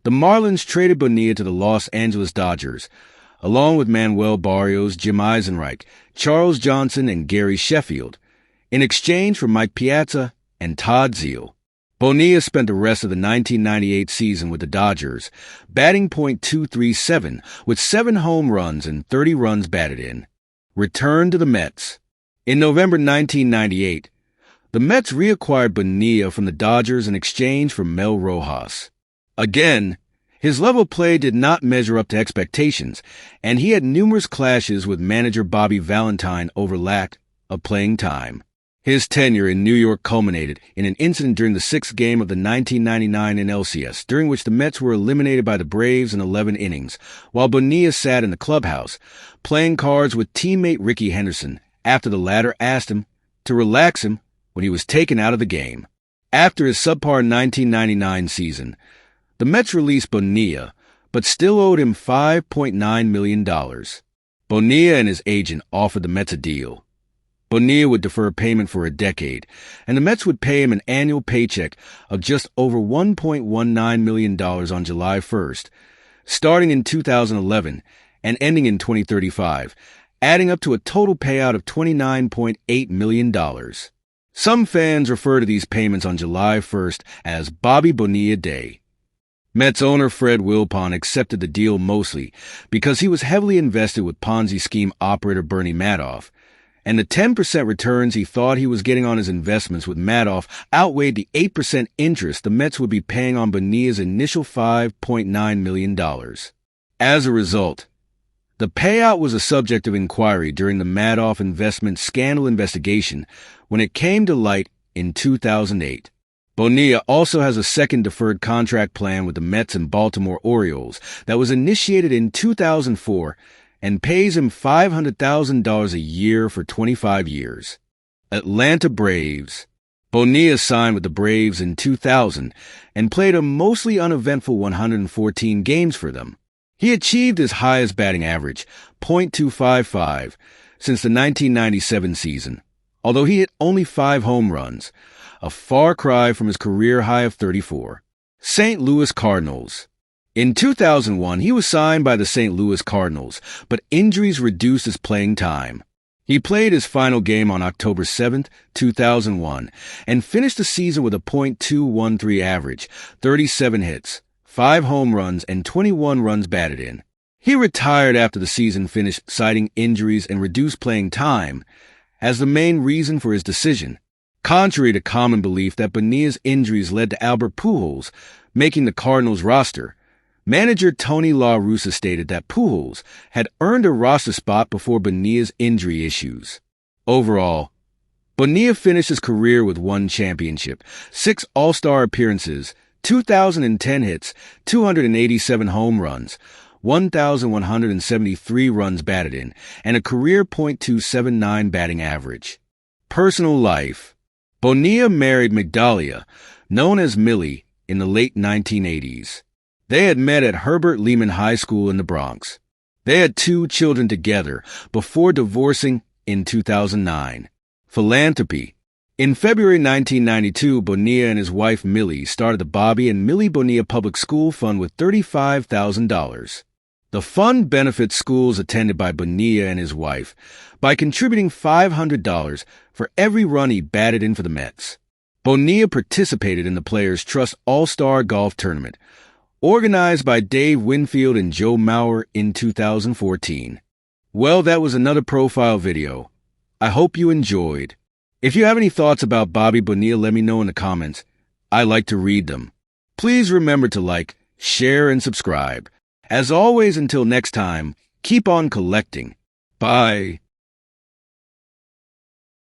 the Marlins traded Bonilla to the Los Angeles Dodgers, along with Manuel Barrios, Jim Eisenreich, Charles Johnson, and Gary Sheffield, in exchange for Mike Piazza and Todd Zeile. Bonilla spent the rest of the 1998 season with the Dodgers, batting .237 with 7 home runs and 30 runs batted in. Returned to the Mets. In November 1998, the Mets reacquired Bonilla from the Dodgers in exchange for Mel Rojas. Again, his level of play did not measure up to expectations, and he had numerous clashes with manager Bobby Valentine over lack of playing time. His tenure in New York culminated in an incident during the 6th game of the 1999 NLCS, during which the Mets were eliminated by the Braves in 11 innings, while Bonilla sat in the clubhouse, playing cards with teammate Rickey Henderson after the latter asked him to relax him when he was taken out of the game. After his subpar 1999 season, the Mets released Bonilla, but still owed him $5.9 million. Bonilla and his agent offered the Mets a deal. Bonilla would defer payment for a decade, and the Mets would pay him an annual paycheck of just over $1.19 million on July 1st, starting in 2011 and ending in 2035, adding up to a total payout of $29.8 million. Some fans refer to these payments on July 1st as Bobby Bonilla Day. Mets owner Fred Wilpon accepted the deal mostly because he was heavily invested with Ponzi scheme operator Bernie Madoff, and the 10% returns he thought he was getting on his investments with Madoff outweighed the 8% interest the Mets would be paying on Bonilla's initial $5.9 million. As a result, the payout was a subject of inquiry during the Madoff investment scandal investigation when it came to light in 2008. Bonilla also has a second deferred contract plan with the Mets and Baltimore Orioles that was initiated in 2004 and pays him $500,000 a year for 25 years. Atlanta Braves. Bonilla signed with the Braves in 2000 and played a mostly uneventful 114 games for them. He achieved his highest batting average, .255, since the 1997 season, although he hit only 5 home runs, a far cry from his career high of 34. St. Louis Cardinals. In 2001, he was signed by the St. Louis Cardinals, but injuries reduced his playing time. He played his final game on October 7, 2001, and finished the season with a .213 average, 37 hits, 5 home runs, and 21 runs batted in. He retired after the season finished, citing injuries and reduced playing time as the main reason for his decision, contrary to common belief that Bonilla's injuries led to Albert Pujols making the Cardinals roster. Manager Tony La Russa stated that Pujols had earned a roster spot before Bonilla's injury issues. Overall, Bonilla finished his career with 1 championship, 6 All-Star appearances, 2,010 hits, 287 home runs, 1,173 runs batted in, and a career .279 batting average. Personal life. Bonilla married Migdalia, known as Millie, in the late 1980s. They had met at Herbert Lehman High School in the Bronx. They had 2 children together before divorcing in 2009. Philanthropy. In February 1992, Bonilla and his wife Millie started the Bobby and Millie Bonilla Public School Fund with $35,000. The fund benefits schools attended by Bonilla and his wife by contributing $500 for every run he batted in for the Mets. Bonilla participated in the Players Trust All-Star Golf Tournament, organized by Dave Winfield and Joe Mauer in 2014. Well, that was another profile video. I hope you enjoyed. If you have any thoughts about Bobby Bonilla, let me know in the comments. I like to read them. Please remember to like, share, and subscribe. As always, until next time, keep on collecting. Bye.